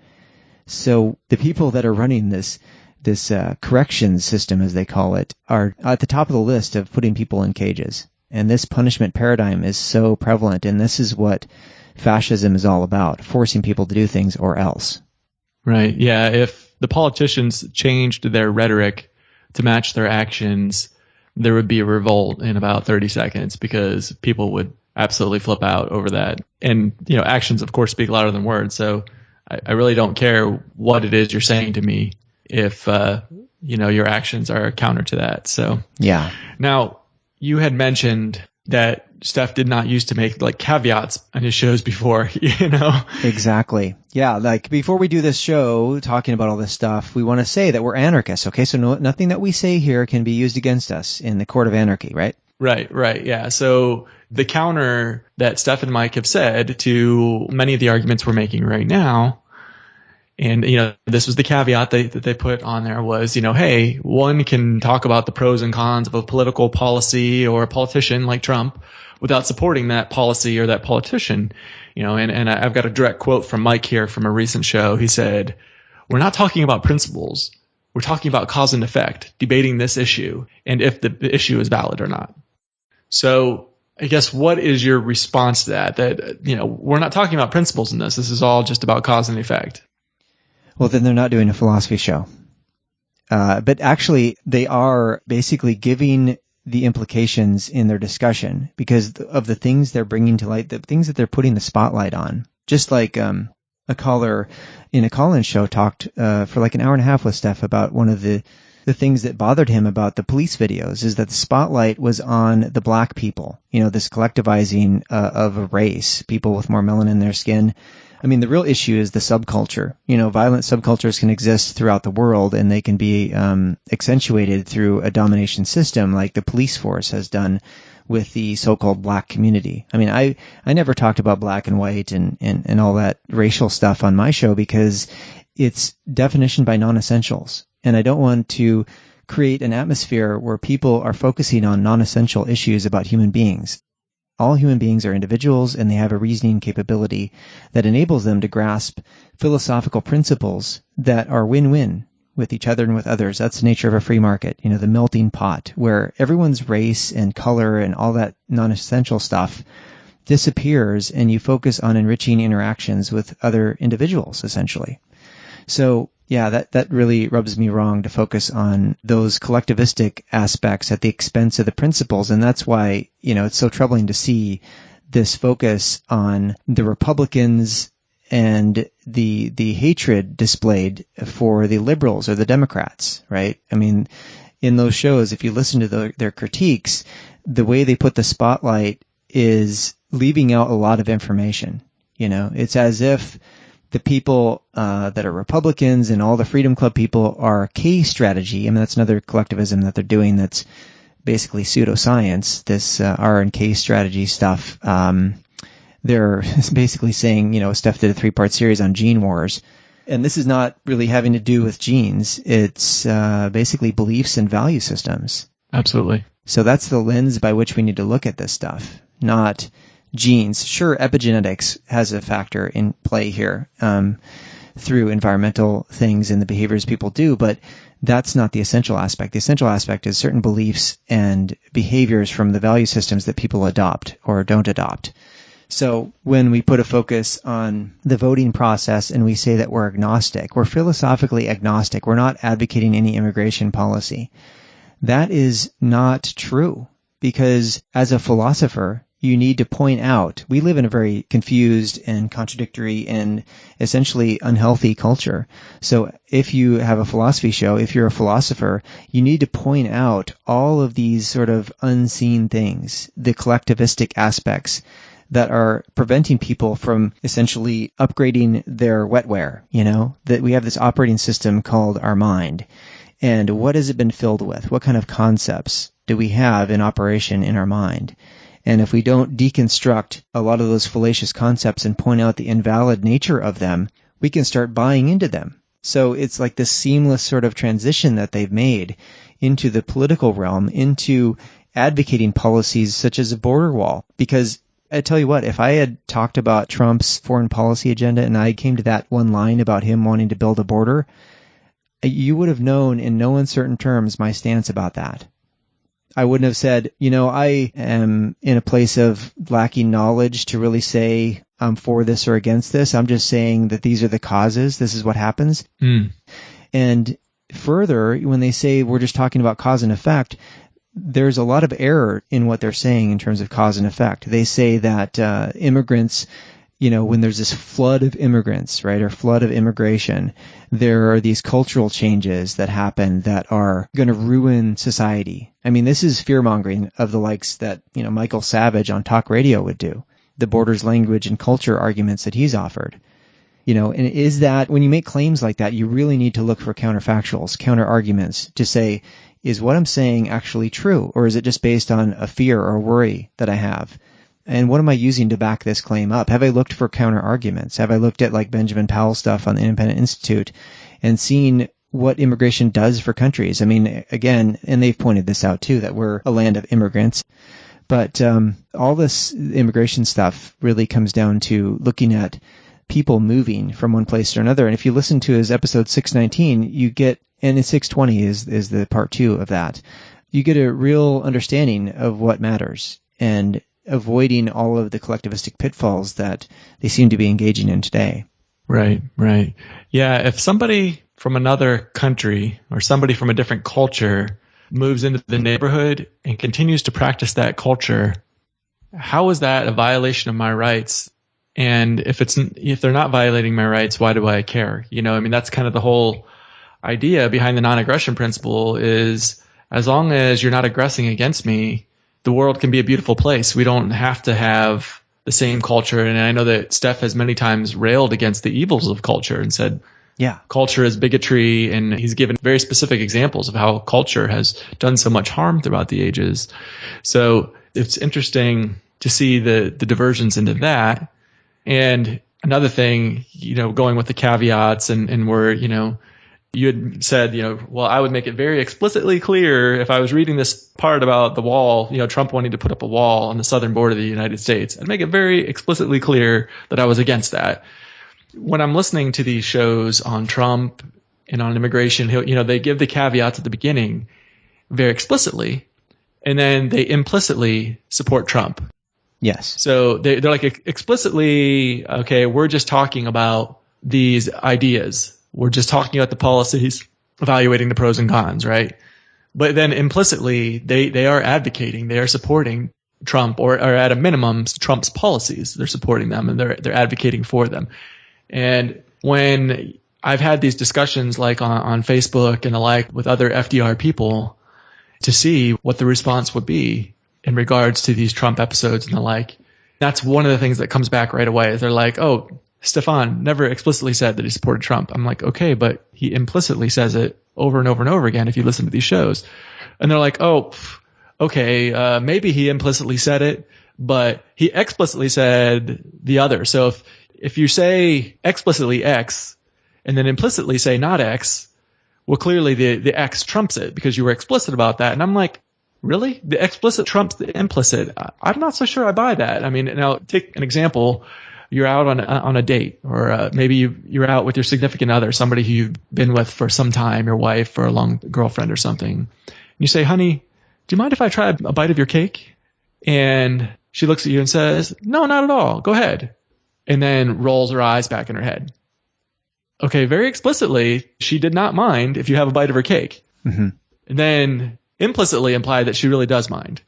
So the people that are running this corrections system, as they call it, are at the top of the list of putting people in cages. And this punishment paradigm is so prevalent, and this is what fascism is all about, forcing people to do things or else. Right. Yeah. If the politicians changed their rhetoric to match their actions, there would be a revolt in about 30 seconds because people would absolutely flip out over that. And, actions, of course, speak louder than words. So I really don't care what it is you're saying to me if, your actions are counter to that. So, yeah. Now, you had mentioned that Stef did not used to make like caveats on his shows before, Exactly. Yeah. Like before we do this show talking about all this stuff, we want to say that we're anarchists. Okay. So nothing that we say here can be used against us in the court of anarchy, right? Right. Yeah. So the counter that Stef and Mike have said to many of the arguments we're making right now, and, this was the caveat that they put on there was, hey, one can talk about the pros and cons of a political policy or a politician like Trump without supporting that policy or that politician, and I've got a direct quote from Mike here from a recent show. He said, "We're not talking about principles. We're talking about cause and effect, debating this issue and if the issue is valid or not." So I guess what is your response to that? That, we're not talking about principles in this. This is all just about cause and effect. Well, then they're not doing a philosophy show. But actually, they are basically giving the implications in their discussion because of the things they're bringing to light, the things that they're putting the spotlight on. Just like a caller in a call-in show talked for like an hour and a half with Stef about one of the the things that bothered him about the police videos is that the spotlight was on the black people, this collectivizing of a race, people with more melanin in their skin. I mean, the real issue is the subculture. Violent subcultures can exist throughout the world, and they can be accentuated through a domination system like the police force has done with the so-called black community. I mean, I never talked about black and white and all that racial stuff on my show because it's definition by non-essentials. And I don't want to create an atmosphere where people are focusing on non-essential issues about human beings. All human beings are individuals, and they have a reasoning capability that enables them to grasp philosophical principles that are win-win with each other and with others. That's the nature of a free market, the melting pot, where everyone's race and color and all that non-essential stuff disappears, and you focus on enriching interactions with other individuals, essentially. So, yeah, that really rubs me wrong to focus on those collectivistic aspects at the expense of the principles, and that's why, it's so troubling to see this focus on the Republicans and the hatred displayed for the liberals or the Democrats, right? I mean, in those shows, if you listen to their critiques, the way they put the spotlight is leaving out a lot of information. It's as if the people that are Republicans and all the Freedom Club people are K strategy. I mean, that's another collectivism that they're doing that's basically pseudoscience, this R and K strategy stuff. They're basically saying, Stef did a 3-part series on gene wars. And this is not really having to do with genes. It's basically beliefs and value systems. Absolutely. So that's the lens by which we need to look at this stuff, not genes. Sure, epigenetics has a factor in play here through environmental things and the behaviors people do, but that's not the essential aspect. The essential aspect is certain beliefs and behaviors from the value systems that people adopt or don't adopt. So when we put a focus on the voting process and we say that we're agnostic, we're philosophically agnostic, we're not advocating any immigration policy. That is not true, because as a philosopher, you need to point out, we live in a very confused and contradictory and essentially unhealthy culture. So if you have a philosophy show, if you're a philosopher, you need to point out all of these sort of unseen things, the collectivistic aspects that are preventing people from essentially upgrading their wetware, that we have this operating system called our mind. And what has it been filled with? What kind of concepts do we have in operation in our mind? And if we don't deconstruct a lot of those fallacious concepts and point out the invalid nature of them, we can start buying into them. So it's like this seamless sort of transition that they've made into the political realm, into advocating policies such as a border wall. Because I tell you what, if I had talked about Trump's foreign policy agenda and I came to that one line about him wanting to build a border, you would have known in no uncertain terms my stance about that. I wouldn't have said, I am in a place of lacking knowledge to really say I'm for this or against this. I'm just saying that these are the causes. This is what happens. And further, when they say we're just talking about cause and effect, there's a lot of error in what they're saying in terms of cause and effect. They say that immigrants, when there's this flood of immigrants, right, or flood of immigration, there are these cultural changes that happen that are going to ruin society. I mean, this is fear-mongering of the likes that, Michael Savage on talk radio would do, the borders, language, and culture arguments that he's offered. And is that, when you make claims like that, you really need to look for counterfactuals, counter-arguments to say, is what I'm saying actually true, or is it just based on a fear or worry that I have? And what am I using to back this claim up? Have I looked for counter arguments? Have I looked at like Benjamin Powell stuff on the Independent Institute and seen what immigration does for countries? I mean, again, and they've pointed this out too, that we're a land of immigrants. But all this immigration stuff really comes down to looking at people moving from one place to another. And if you listen to his episode 619, you get, and 620 is the part 2 of that, you get a real understanding of what matters and avoiding all of the collectivistic pitfalls that they seem to be engaging in today. Right. Yeah, if somebody from another country or somebody from a different culture moves into the neighborhood and continues to practice that culture, how is that a violation of my rights? And if they're not violating my rights, why do I care? That's kind of the whole idea behind the non-aggression principle is as long as you're not aggressing against me, the world can be a beautiful place. We don't have to have the same culture. And I know that Stef has many times railed against the evils of culture and said, yeah, culture is bigotry. And he's given very specific examples of how culture has done so much harm throughout the ages. So it's interesting to see the diversions into that. And another thing, going with the caveats and where, you had said, well, I would make it very explicitly clear if I was reading this part about the wall, Trump wanting to put up a wall on the southern border of the United States. I'd make it very explicitly clear that I was against that. When I'm listening to these shows on Trump and on immigration, they give the caveats at the beginning very explicitly, and then they implicitly support Trump. Yes. So they're like explicitly, okay, we're just talking about these ideas. We're just talking about the policies, evaluating the pros and cons, right? But then implicitly, they are advocating, they are supporting Trump, or at a minimum, Trump's policies. They're supporting them and they're advocating for them. And when I've had these discussions like on Facebook and the like with other FDR people to see what the response would be in regards to these Trump episodes and the like, that's one of the things that comes back right away. They're like, oh, Stefan never explicitly said that he supported Trump. I'm like, okay, but he implicitly says it over and over and over again if you listen to these shows. And they're like, oh, okay, maybe he implicitly said it, but he explicitly said the other. So if you say explicitly X and then implicitly say not X, well, clearly the X trumps it because you were explicit about that. And I'm like, really? The explicit trumps the implicit? I'm not so sure I buy that. I mean, now take an example. You're out on a date, or maybe you're out with your significant other, somebody who you've been with for some time, your wife or a long girlfriend or something. And you say, honey, do you mind if I try a bite of your cake? And she looks at you and says, no, not at all. Go ahead. And then rolls her eyes back in her head. Okay, very explicitly, she did not mind if you have a bite of her cake. Mm-hmm. And then implicitly imply that she really does mind.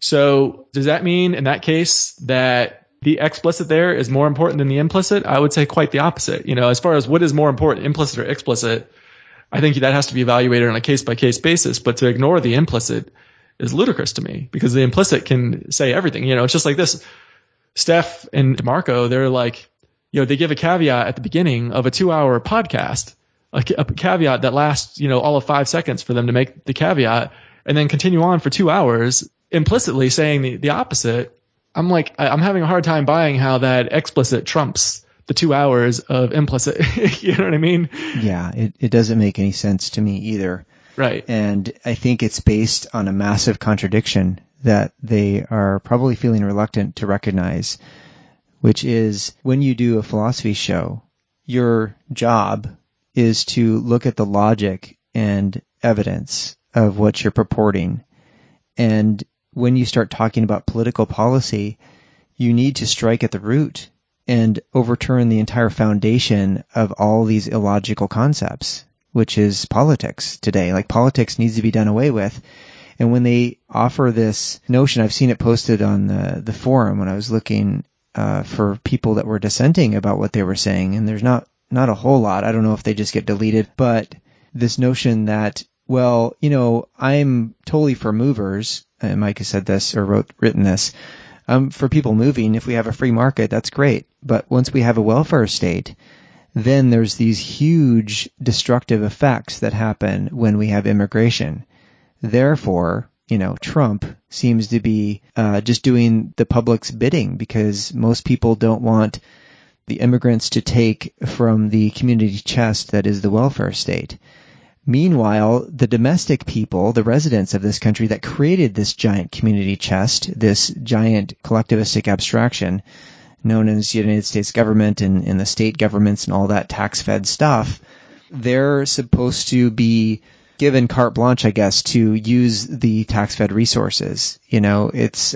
So does that mean in that case that the explicit there is more important than the implicit? I would say quite the opposite. As far as what is more important, implicit or explicit, I think that has to be evaluated on a case-by-case basis. But to ignore the implicit is ludicrous to me because the implicit can say everything. It's just like this. Stef and DeMarco, they're like, they give a caveat at the beginning of a 2-hour podcast, a caveat that lasts, all of 5 seconds for them to make the caveat and then continue on for 2 hours, implicitly saying the opposite. I'm like, I'm having a hard time buying how that explicit trumps the 2 hours of implicit. You know what I mean? Yeah, it doesn't make any sense to me either. Right. And I think it's based on a massive contradiction that they are probably feeling reluctant to recognize, which is when you do a philosophy show, your job is to look at the logic and evidence of what you're purporting. And when you start talking about political policy, you need to strike at the root and overturn the entire foundation of all these illogical concepts, which is politics today. Like, politics needs to be done away with. And when they offer this notion, I've seen it posted on the forum when I was looking for people that were dissenting about what they were saying, and there's not a whole lot. I don't know if they just get deleted, but this notion that, well, I'm totally for movers. Mike has said this or written this. For people moving, if we have a free market, that's great. But once we have a welfare state, then there's these huge destructive effects that happen when we have immigration. Therefore, Trump seems to be just doing the public's bidding because most people don't want the immigrants to take from the community chest that is the welfare state. Meanwhile, the domestic people, the residents of this country that created this giant community chest, this giant collectivistic abstraction known as the United States government and the state governments and all that tax-fed stuff, they're supposed to be given carte blanche, I guess, to use the tax-fed resources. It's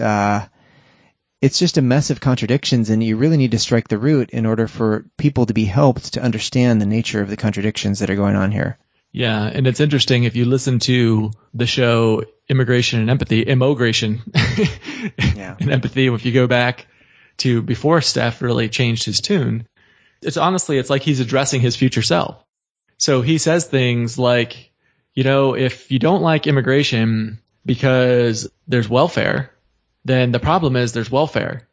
just a mess of contradictions, and you really need to strike the root in order for people to be helped to understand the nature of the contradictions that are going on here. Yeah, and it's interesting if you listen to the show Immigration and Empathy, Immigration and Empathy, if you go back to before Stef really changed his tune, it's like he's addressing his future self. So he says things like, if you don't like immigration because there's welfare, then the problem is there's welfare.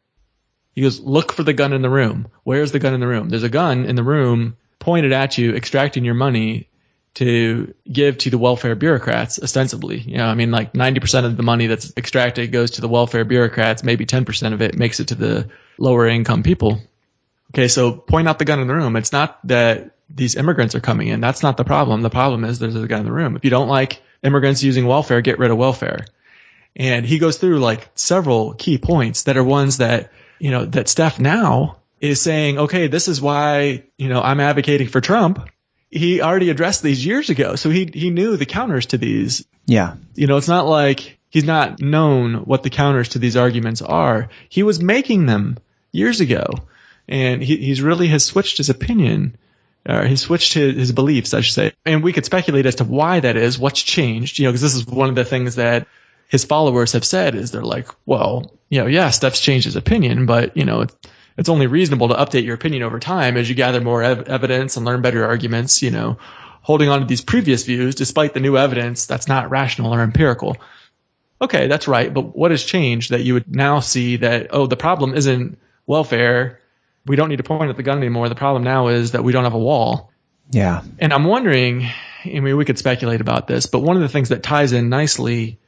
He goes, look for the gun in the room. Where's the gun in the room? There's a gun in the room pointed at you, extracting your money to give to the welfare bureaucrats, ostensibly. Like 90% of the money that's extracted goes to the welfare bureaucrats. Maybe 10% of it makes it to the lower income people. Okay, so point out the gun in the room. It's not that these immigrants are coming in. That's not the problem. The problem is there's a gun in the room. If you don't like immigrants using welfare, get rid of welfare. And he goes through like several key points that are ones that, that Stef now is saying, okay, this is why, I'm advocating for Trump. He already addressed these years ago. So he knew the counters to these. Yeah. It's not like he's not known what the counters to these arguments are. He was making them years ago. And he's really has switched his opinion, or he's switched his beliefs, I should say. And we could speculate as to why that is, what's changed, because this is one of the things that his followers have said is they're like, well, Stef's changed his opinion, but, it's only reasonable to update your opinion over time as you gather more evidence and learn better arguments, holding on to these previous views, despite the new evidence that's not rational or empirical. Okay, that's right. But what has changed that you would now see that, the problem isn't welfare. We don't need to point at the gun anymore. The problem now is that we don't have a wall. Yeah. And I'm wondering, we could speculate about this, but one of the things that ties in nicely,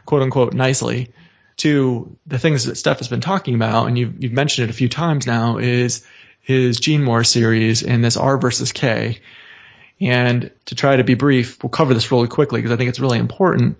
quote unquote, nicely, to the things that Stef has been talking about, and you've mentioned it a few times now, is his Gene War series and this R versus K. And to try to be brief, we'll cover this really quickly because I think it's really important,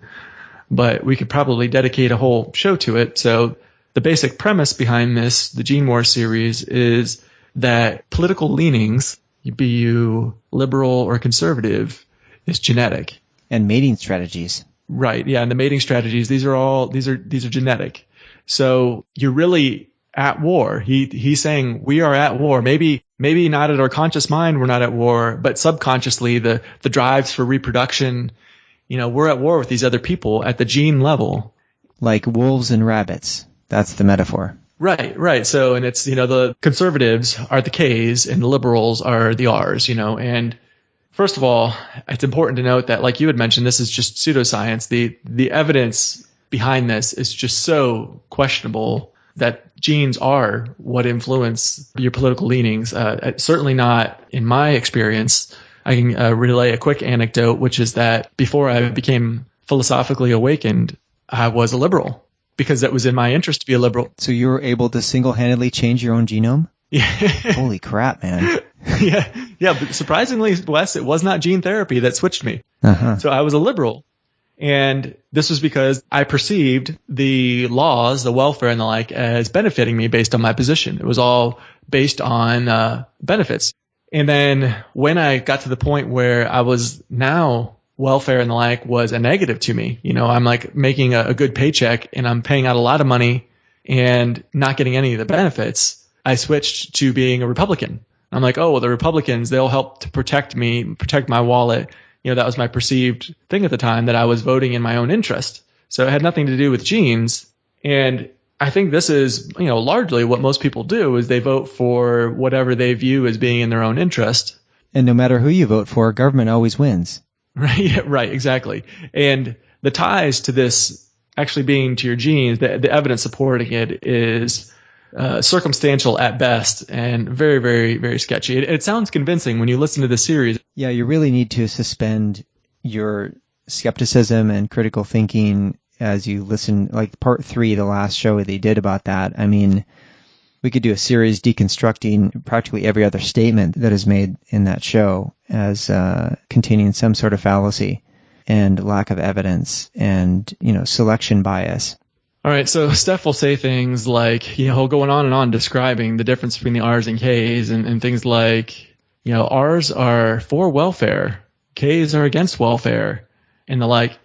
but we could probably dedicate a whole show to it. So the basic premise behind this, the Gene War series, is that political leanings, be you liberal or conservative, is genetic. And mating strategies. Right. Yeah. And the mating strategies, these are genetic. So you're really at war. He's saying we are at war. Maybe not at our conscious mind, we're not at war, but subconsciously the drives for reproduction, we're at war with these other people at the gene level. Like wolves and rabbits. That's the metaphor. Right. So, and it's, the conservatives are the K's and the liberals are the R's, and first of all, it's important to note that, like you had mentioned, this is just pseudoscience. The evidence behind this is just so questionable that genes are what influence your political leanings. Certainly not in my experience. I can relay a quick anecdote, which is that before I became philosophically awakened, I was a liberal because it was in my interest to be a liberal. So you were able to single-handedly change your own genome? Yeah. Holy crap, man. Yeah. But surprisingly, Wes, it was not gene therapy that switched me. Uh-huh. So I was a liberal. And this was because I perceived the laws, the welfare and the like, as benefiting me based on my position. It was all based on benefits. And then when I got to the point where I was now welfare and the like was a negative to me, I'm like making a good paycheck and I'm paying out a lot of money and not getting any of the benefits, I switched to being a Republican. I'm like, oh, well, the Republicans, they'll help to protect me, protect my wallet. That was my perceived thing at the time, that I was voting in my own interest. So it had nothing to do with genes. And I think this is, largely what most people do is they vote for whatever they view as being in their own interest. And no matter who you vote for, government always wins. Right, exactly. And the ties to this actually being to your genes, the evidence supporting it is circumstantial at best and very, very, very sketchy. It sounds convincing when you listen to the series. Yeah, you really need to suspend your skepticism and critical thinking as you listen, like part 3, the last show they did about that. I mean, we could do a series deconstructing practically every other statement that is made in that show as containing some sort of fallacy and lack of evidence and, selection bias. All right, so Stef will say things like, he'll go on and on describing the difference between the R's and K's and things like, R's are for welfare, K's are against welfare, and the like.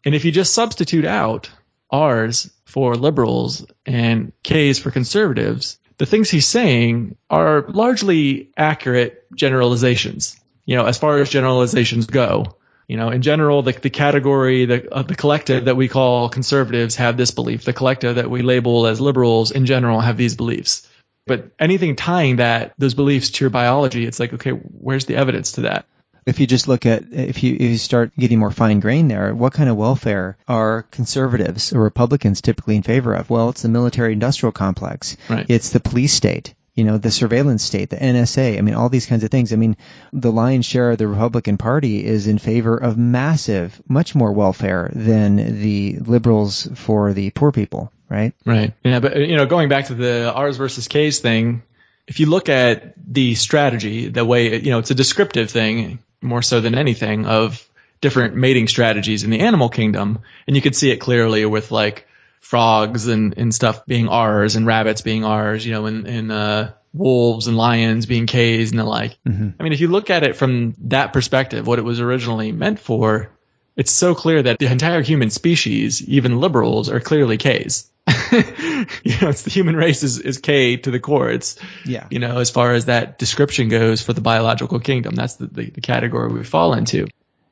And if you just substitute out R's for liberals and K's for conservatives, the things he's saying are largely accurate generalizations, as far as generalizations go. In general, the category, the collective that we call conservatives have this belief. The collective that we label as liberals in general have these beliefs. But anything tying those beliefs to your biology, it's like, okay, where's the evidence to that? If you just look at, if you start getting more fine grained there, what kind of welfare are conservatives or Republicans typically in favor of? Well, it's the military industrial complex. Right. It's the police state, the surveillance state, the NSA. I mean, all these kinds of things. I mean, the lion's share of the Republican Party is in favor of massive, much more welfare than the liberals for the poor people, right? Right. Yeah, but going back to the ours versus K's thing, if you look at the strategy, the way, it's a descriptive thing more so than anything of different mating strategies in the animal kingdom. And you could see it clearly with like frogs and stuff being R's and rabbits being R's, and wolves and lions being K's and the like. Mm-hmm. I mean, if you look at it from that perspective, what it was originally meant for, it's so clear that the entire human species, even liberals, are clearly K's. It's the human race is K to the core. It's, as far as that description goes for the biological kingdom, that's the category we fall into.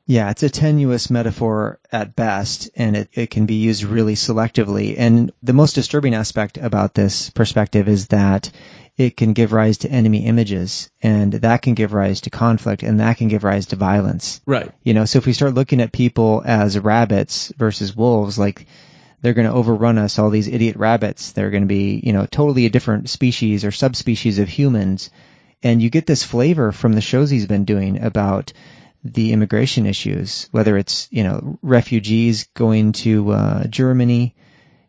Yeah, it's a tenuous metaphor at best, and it can be used really selectively. And the most disturbing aspect about this perspective is that it can give rise to enemy images, and that can give rise to conflict, and that can give rise to violence. Right. So if we start looking at people as rabbits versus wolves, like they're going to overrun us, all these idiot rabbits, they're going to be, totally a different species or subspecies of humans. And you get this flavor from the shows he's been doing about the immigration issues, whether it's, refugees going to Germany,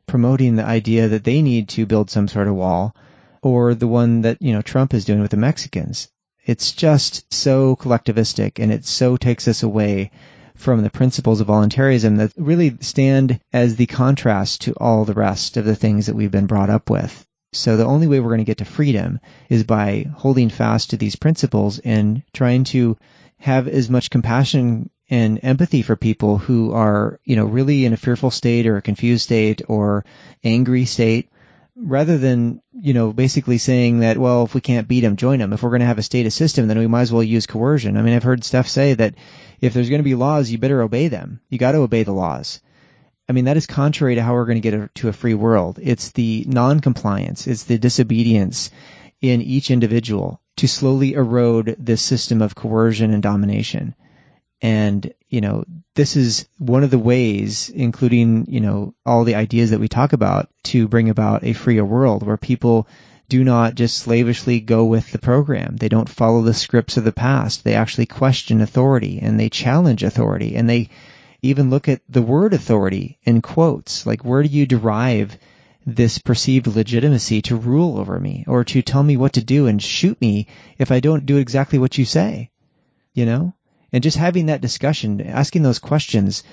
promoting the idea that they need to build some sort of wall, or the one that, Trump is doing with the Mexicans. It's just so collectivistic, and it so takes us away from the principles of voluntarism that really stand as the contrast to all the rest of the things that we've been brought up with. So the only way we're going to get to freedom is by holding fast to these principles and trying to have as much compassion and empathy for people who are, really in a fearful state or a confused state or angry state, rather than, basically saying that, well, if we can't beat them, join them. If we're going to have a status system, then we might as well use coercion. I mean, I've heard Stef say that if there's going to be laws, you better obey them. You got to obey the laws. I mean, that is contrary to how we're going to get to a free world. It's the non-compliance, it's the disobedience in each individual to slowly erode this system of coercion and domination. And, this is one of the ways, including, all the ideas that we talk about, to bring about a freer world where people do not just slavishly go with the program. They don't follow the scripts of the past. They actually question authority, and they challenge authority, and they even look at the word authority in quotes. Like, where do you derive this perceived legitimacy to rule over me or to tell me what to do and shoot me if I don't do exactly what you say? And just having that discussion, asking those questions,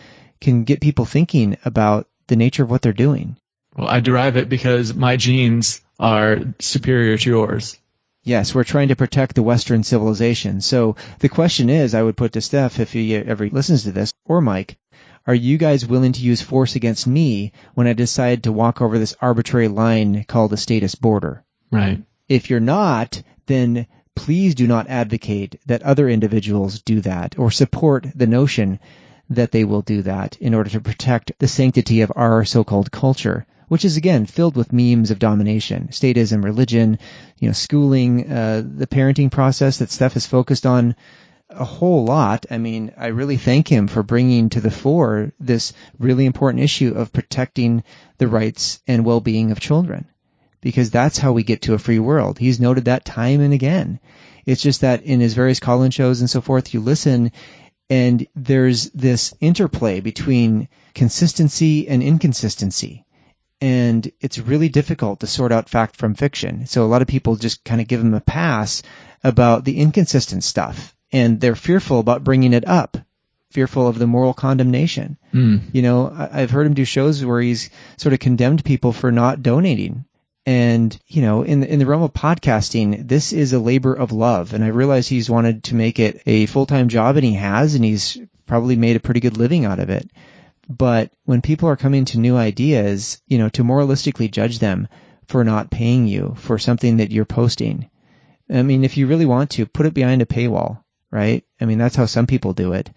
can get people thinking about the nature of what they're doing. Well, I derive it because my genes are superior to yours. Yes, we're trying to protect the Western civilization. So the question is, I would put to Stef, if he ever listens to this, or Mike, are you guys willing to use force against me when I decide to walk over this arbitrary line called the status border? Right. If you're not, then please do not advocate that other individuals do that or support the notion that they will do that in order to protect the sanctity of our so-called culture, which is, again, filled with memes of domination, statism, religion, schooling, the parenting process that Stef has focused on a whole lot. I mean, I really thank him for bringing to the fore this really important issue of protecting the rights and well-being of children, because that's how we get to a free world. He's noted that time and again. It's just that in his various call-in shows and so forth, you listen, and there's this interplay between consistency and inconsistency. And it's really difficult to sort out fact from fiction. So a lot of people just kind of give him a pass about the inconsistent stuff, and they're fearful about bringing it up, fearful of the moral condemnation. I've heard him do shows where he's sort of condemned people for not donating. And, in the realm of podcasting, this is a labor of love. And I realize he's wanted to make it a full-time job, and he has, and he's probably made a pretty good living out of it. But when people are coming to new ideas, to moralistically judge them for not paying you for something that you're posting, I mean, if you really want to, put it behind a paywall, right? I mean, that's how some people do it.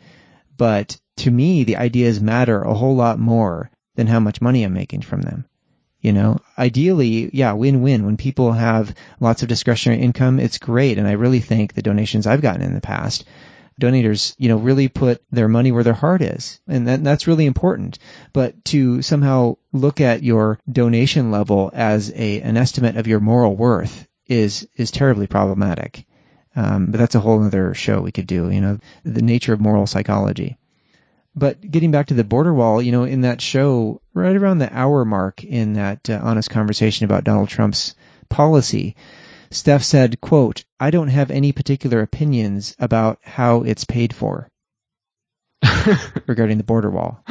But to me, the ideas matter a whole lot more than how much money I'm making from them. Ideally, win-win. When people have lots of discretionary income, it's great. And I really thank the donations I've gotten in the past. donators, really put their money where their heart is. And that's really important. But to somehow look at your donation level as an estimate of your moral worth is terribly problematic. But that's a whole other show we could do, the nature of moral psychology. But getting back to the border wall, in that show, right around the hour mark in that honest conversation about Donald Trump's policy, Stef said, quote, "I don't have any particular opinions about how it's paid for," regarding the border wall.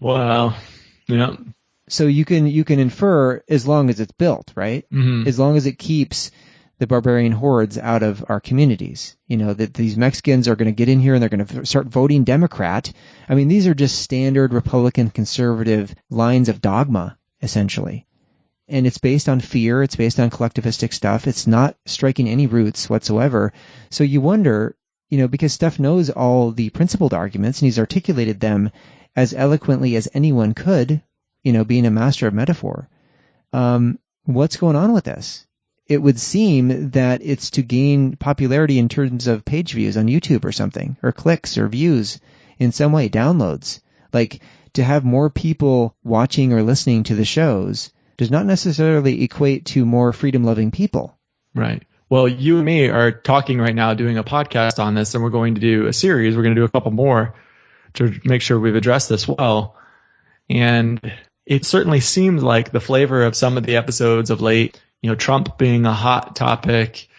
Wow. Yeah. So you can infer as long as it's built, right? Mm-hmm. As long as it keeps the barbarian hordes out of our communities. That these Mexicans are going to get in here and they're going to start voting Democrat. I mean, these are just standard Republican conservative lines of dogma, essentially. And it's based on fear. It's based on collectivistic stuff. It's not striking any roots whatsoever. So you wonder, because Stef knows all the principled arguments and he's articulated them as eloquently as anyone could, being a master of metaphor. What's going on with this? It would seem that it's to gain popularity in terms of page views on YouTube or something, or clicks or views in some way, downloads. Like, to have more people watching or listening to the shows does not necessarily equate to more freedom-loving people. Right. Well, you and me are talking right now, doing a podcast on this, and we're going to do a series. We're going to do a couple more to make sure we've addressed this well. And it certainly seems like the flavor of some of the episodes of late, Trump being a hot topic,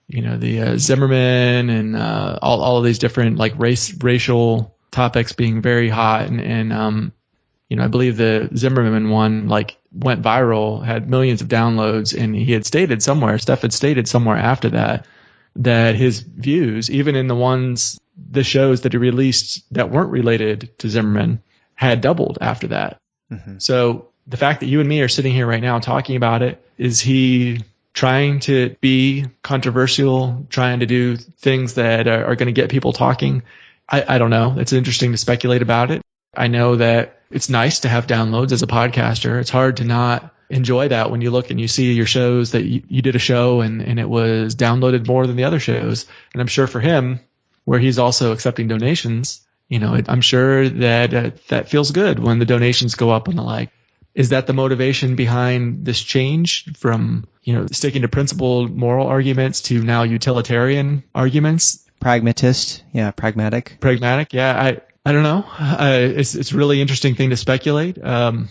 the Zimmerman and all of these different like racial topics being very hot. And I believe the Zimmerman one went viral, had millions of downloads, and he had stated somewhere, Stef had stated somewhere after that his views, even in the shows that he released that weren't related to Zimmerman, had doubled after that. Mm-hmm. So the fact that you and me are sitting here right now talking about it, is he trying to be controversial, trying to do things that are going to get people talking? I don't know. It's interesting to speculate about it. I know that it's nice to have downloads as a podcaster. It's hard to not enjoy that when you look and you see your shows that you did a show and it was downloaded more than the other shows. And I'm sure for him, where he's also accepting donations, I'm sure that feels good when the donations go up and the like. Is that the motivation behind this change from, sticking to principled moral arguments to now utilitarian arguments? Pragmatist. Yeah, pragmatic. Pragmatic. Yeah, I don't know. It's a really interesting thing to speculate. How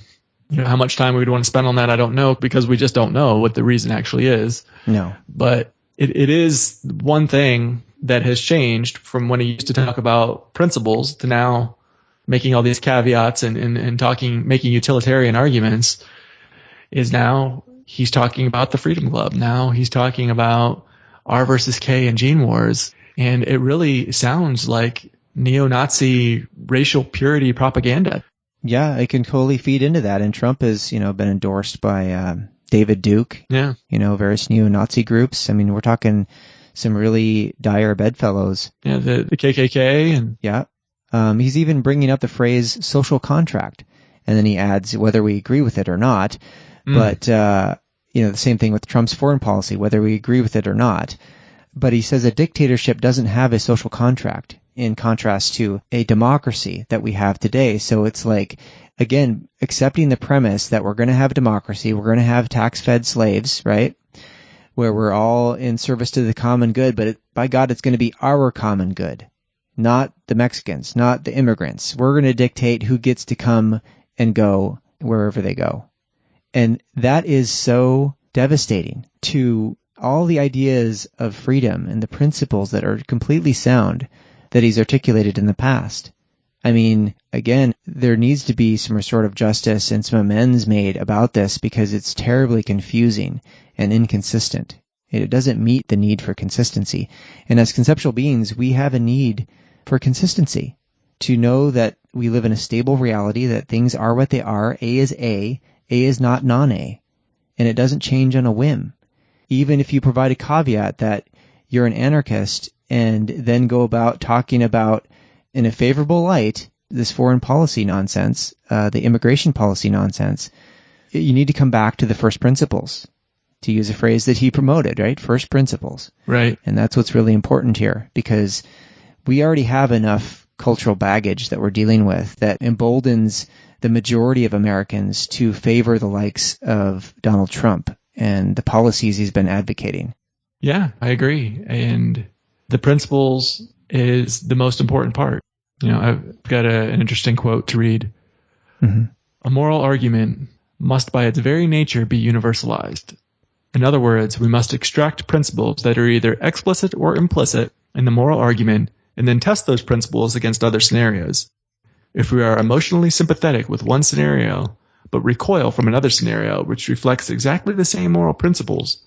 much time we would want to spend on that, I don't know, because we just don't know what the reason actually is. No. But it is one thing that has changed from when he used to talk about principles to now making all these caveats and making utilitarian arguments, is now he's talking about the Freedom Club. Now he's talking about R versus K and gene wars. And it really sounds like neo-Nazi racial purity propaganda. Yeah, it can totally feed into that. And Trump has, been endorsed by David Duke. Yeah. Various neo-Nazi groups. I mean, we're talking some really dire bedfellows. Yeah, the KKK. And yeah. He's even bringing up the phrase social contract. And then he adds whether we agree with it or not. But, the same thing with Trump's foreign policy, whether we agree with it or not. But he says a dictatorship doesn't have a social contract, in contrast to a democracy that we have today. So it's like, again, accepting the premise that we're going to have democracy, we're going to have tax-fed slaves, right? Where we're all in service to the common good, but by God, it's going to be our common good, not the Mexicans, not the immigrants. We're going to dictate who gets to come and go wherever they go. And that is so devastating to all the ideas of freedom and the principles that are completely sound that he's articulated in the past. I mean, again, there needs to be some sort of justice and some amends made about this because it's terribly confusing and inconsistent. It doesn't meet the need for consistency. And as conceptual beings, we have a need for consistency, to know that we live in a stable reality, that things are what they are. A is not non-A, and it doesn't change on a whim. Even if you provide a caveat that you're an anarchist and then go about talking about, in a favorable light, this foreign policy nonsense, the immigration policy nonsense, you need to come back to the first principles, to use a phrase that he promoted, right? First principles. Right. And that's what's really important here, because we already have enough cultural baggage that we're dealing with that emboldens the majority of Americans to favor the likes of Donald Trump and the policies he's been advocating. Yeah, I agree. And the principles is the most important part. I've got an interesting quote to read. Mm-hmm. A moral argument must by its very nature be universalized. In other words, we must extract principles that are either explicit or implicit in the moral argument and then test those principles against other scenarios. If we are emotionally sympathetic with one scenario, but recoil from another scenario which reflects exactly the same moral principles,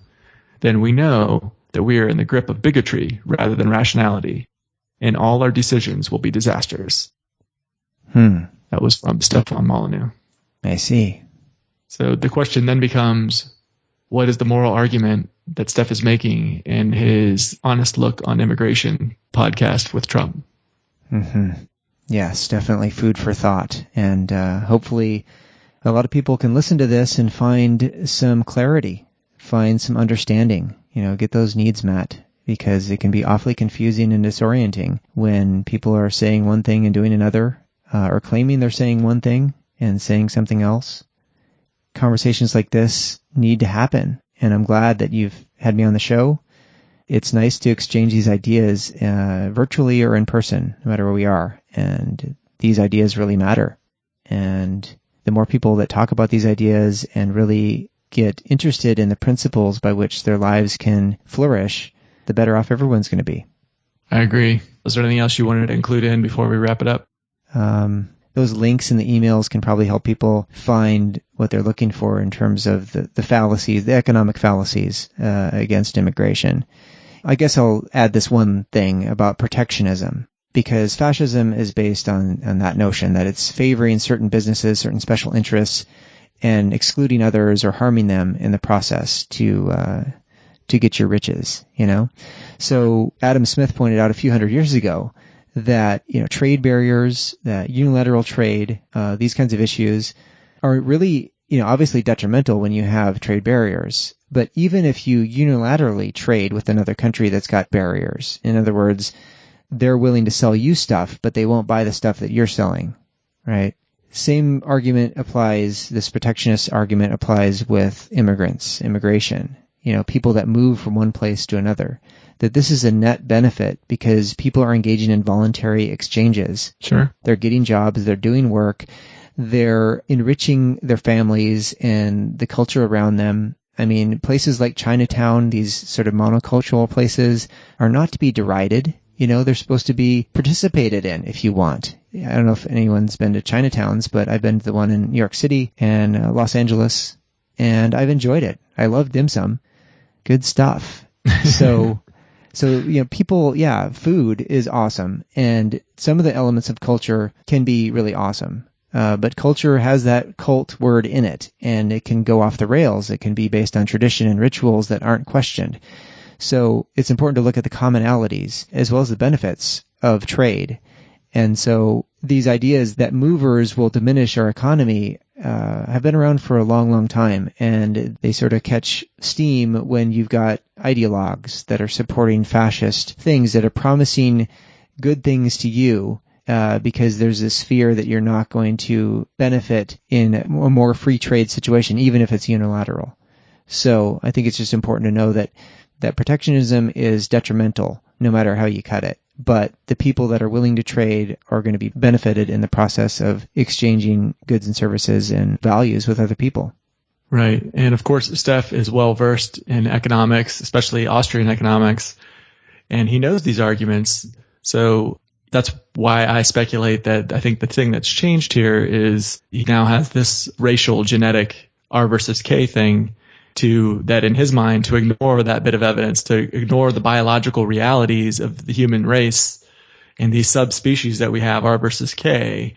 then we know that we are in the grip of bigotry rather than rationality, and all our decisions will be disastrous. That was from Stefan Molyneux. I see. So the question then becomes, what is the moral argument that Stef is making in his Honest Look on Immigration podcast with Trump? Mm-hmm. Yes, definitely food for thought. And hopefully a lot of people can listen to this and find some clarity, find some understanding, get those needs met, because it can be awfully confusing and disorienting when people are saying one thing and doing another, or claiming they're saying one thing and saying something else. Conversations like this need to happen, and I'm glad that you've had me on the show. It's nice to exchange these ideas virtually or in person, no matter where we are, and these ideas really matter. And the more people that talk about these ideas and really get interested in the principles by which their lives can flourish, the better off everyone's going to be. I agree. Was there anything else you wanted to include in before we wrap it up? Those links in the emails can probably help people find what they're looking for in terms of the fallacies, the economic fallacies against immigration. I guess I'll add this one thing about protectionism, because fascism is based on that notion that it's favoring certain businesses, certain special interests, and excluding others or harming them in the process to get your riches, So Adam Smith pointed out a few hundred years ago that, trade barriers, that unilateral trade, these kinds of issues are really, obviously detrimental when you have trade barriers. But even if you unilaterally trade with another country that's got barriers, in other words, they're willing to sell you stuff, but they won't buy the stuff that you're selling, right? Same argument applies, this protectionist argument applies with immigration, people that move from one place to another, that this is a net benefit because people are engaging in voluntary exchanges. Sure. They're getting jobs, they're doing work, they're enriching their families and the culture around them. I mean, places like Chinatown, these sort of monocultural places, are not to be derided. They're supposed to be participated in if you want. I don't know if anyone's been to Chinatowns, but I've been to the one in New York City and Los Angeles, and I've enjoyed it. I love dim sum. Good stuff. So people, food is awesome, and some of the elements of culture can be really awesome. But culture has that cult word in it, and it can go off the rails. It can be based on tradition and rituals that aren't questioned. So it's important to look at the commonalities as well as the benefits of trade. And so these ideas that movers will diminish our economy have been around for a long, long time, and they sort of catch steam when you've got ideologues that are supporting fascist things that are promising good things to you because there's this fear that you're not going to benefit in a more free trade situation, even if it's unilateral. So I think it's just important to know that protectionism is detrimental no matter how you cut it. But the people that are willing to trade are going to be benefited in the process of exchanging goods and services and values with other people. Right. And of course, Stef is well versed in economics, especially Austrian economics, and he knows these arguments. So that's why I speculate that I think the thing that's changed here is he now has this racial genetic R versus K thing that in his mind, to ignore that bit of evidence, to ignore the biological realities of the human race and these subspecies that we have, R versus K,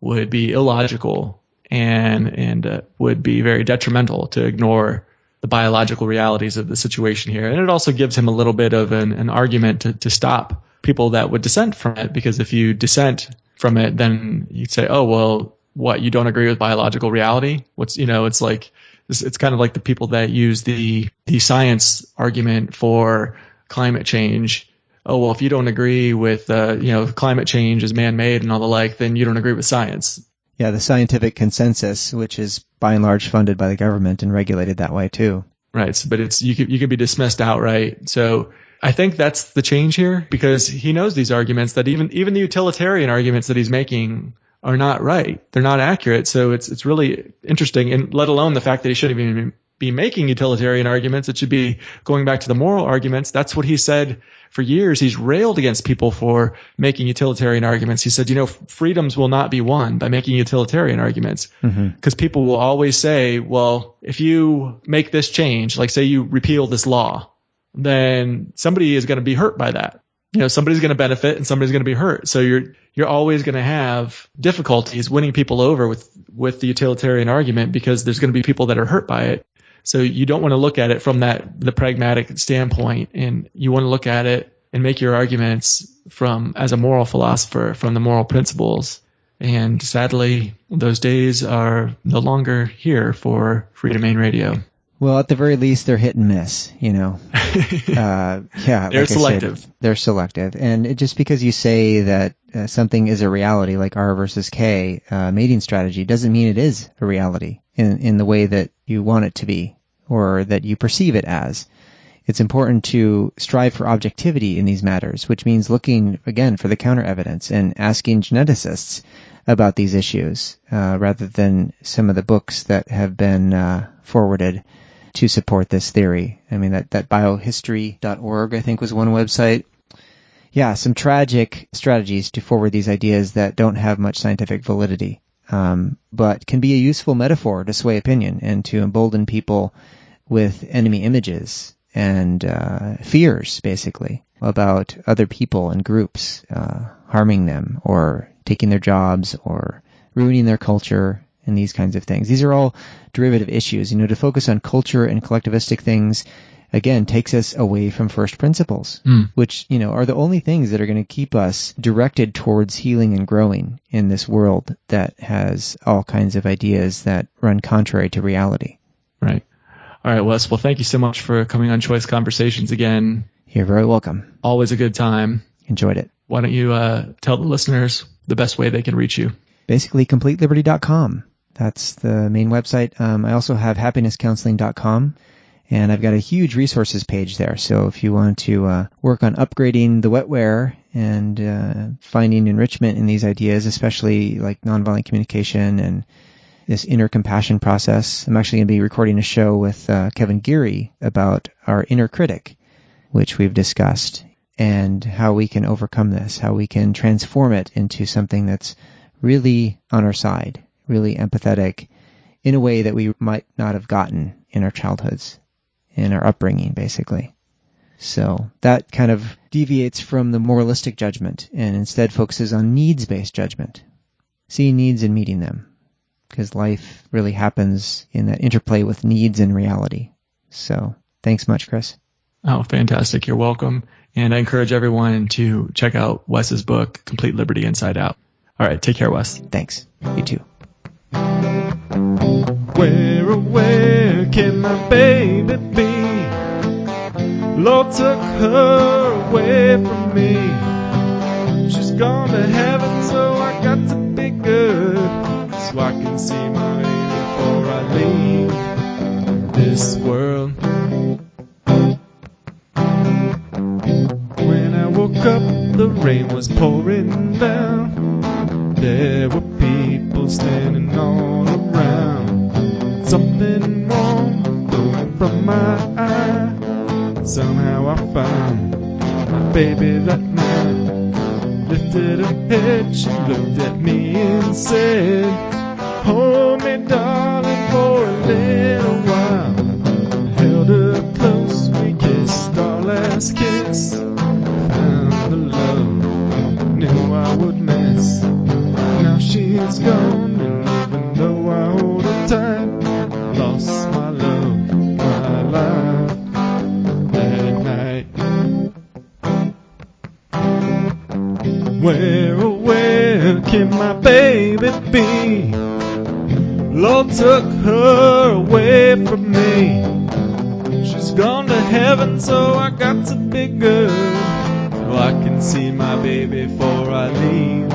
would be illogical and would be very detrimental to ignore the biological realities of the situation here. And it also gives him a little bit of an argument to stop people that would dissent from it, because if you dissent from it, then you'd say, oh, well, what, you don't agree with biological reality? It's like, it's kind of like the people that use the science argument for climate change oh, well, if you don't agree with, climate change is man-made and all the like, then you don't agree with science. Yeah, the scientific consensus, which is by and large funded by the government and regulated that way too. Right. But you could be dismissed outright. So I think that's the change here, because he knows these arguments that even the utilitarian arguments that he's making are not right. They're not accurate. So it's really interesting, and let alone the fact that he shouldn't even be making utilitarian arguments. It should be going back to the moral arguments. That's what he said for years. He's railed against people for making utilitarian arguments. He said, freedoms will not be won by making utilitarian arguments, because people will always say, well, if you make this change, like say you repeal this law, then somebody is going to be hurt by that. Somebody's going to benefit and somebody's going to be hurt. So you're always going to have difficulties winning people over with the utilitarian argument, because there's going to be people that are hurt by it. So you don't want to look at it from the pragmatic standpoint, and you want to look at it and make your arguments as a moral philosopher, from the moral principles. And sadly, those days are no longer here for Free Domain Radio. Well, at the very least, they're hit and miss, They're selective. They're selective. And just because you say that something is a reality, like R versus K mating strategy, doesn't mean it is a reality in the way that you want it to be, or that you perceive it as. It's important to strive for objectivity in these matters, which means looking, again, for the counter evidence and asking geneticists about these issues, rather than some of the books that have been forwarded to support this theory. I mean, that biohistory.org, I think, was one website. Yeah, some tragic strategies to forward these ideas that don't have much scientific validity, but can be a useful metaphor to sway opinion and to embolden people with enemy images and fears, basically, about other people and groups harming them or taking their jobs or ruining their culture and these kinds of things. These are all derivative issues. To focus on culture and collectivistic things, again, takes us away from first principles, which, are the only things that are going to keep us directed towards healing and growing in this world that has all kinds of ideas that run contrary to reality. Right. All right, Wes. Well, thank you so much for coming on Choice Conversations again. You're very welcome. Always a good time. Enjoyed it. Why don't you tell the listeners the best way they can reach you? Basically, CompleteLiberty.com. That's the main website. I also have happinesscounseling.com, and I've got a huge resources page there. So if you want to work on upgrading the wetware and finding enrichment in these ideas, especially like nonviolent communication and this inner compassion process, I'm actually going to be recording a show with Kevin Geary about our inner critic, which we've discussed, and how we can overcome this, how we can transform it into something that's really on our side, really empathetic, in a way that we might not have gotten in our childhoods, in our upbringing, basically. So that kind of deviates from the moralistic judgment and instead focuses on needs-based judgment, seeing needs and meeting them, because life really happens in that interplay with needs and reality. So thanks much, Chris. Oh, fantastic. You're welcome. And I encourage everyone to check out Wes's book, Complete Liberty Inside Out. All right. Take care, Wes. Thanks. You too. Where can my baby be? Lord took her away from me. She's gone to heaven, so I got to be good, so I can see my baby before I leave this world. When I woke up, the rain was pouring down. There were people standing all around. Something wrong going from my eye. Somehow I found my baby that night. Lifted her head, she looked at me and said, hold me, darling, for a little while. Held her close, we kissed our last kiss. Found the love knew I would miss. Now she's gone, and even though I hold her tight, lost my love, my life that night. Where, oh where can my baby be? Lord took her away from me. She's gone to heaven, so I got to be good, I can see my baby before I leave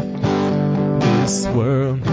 this world.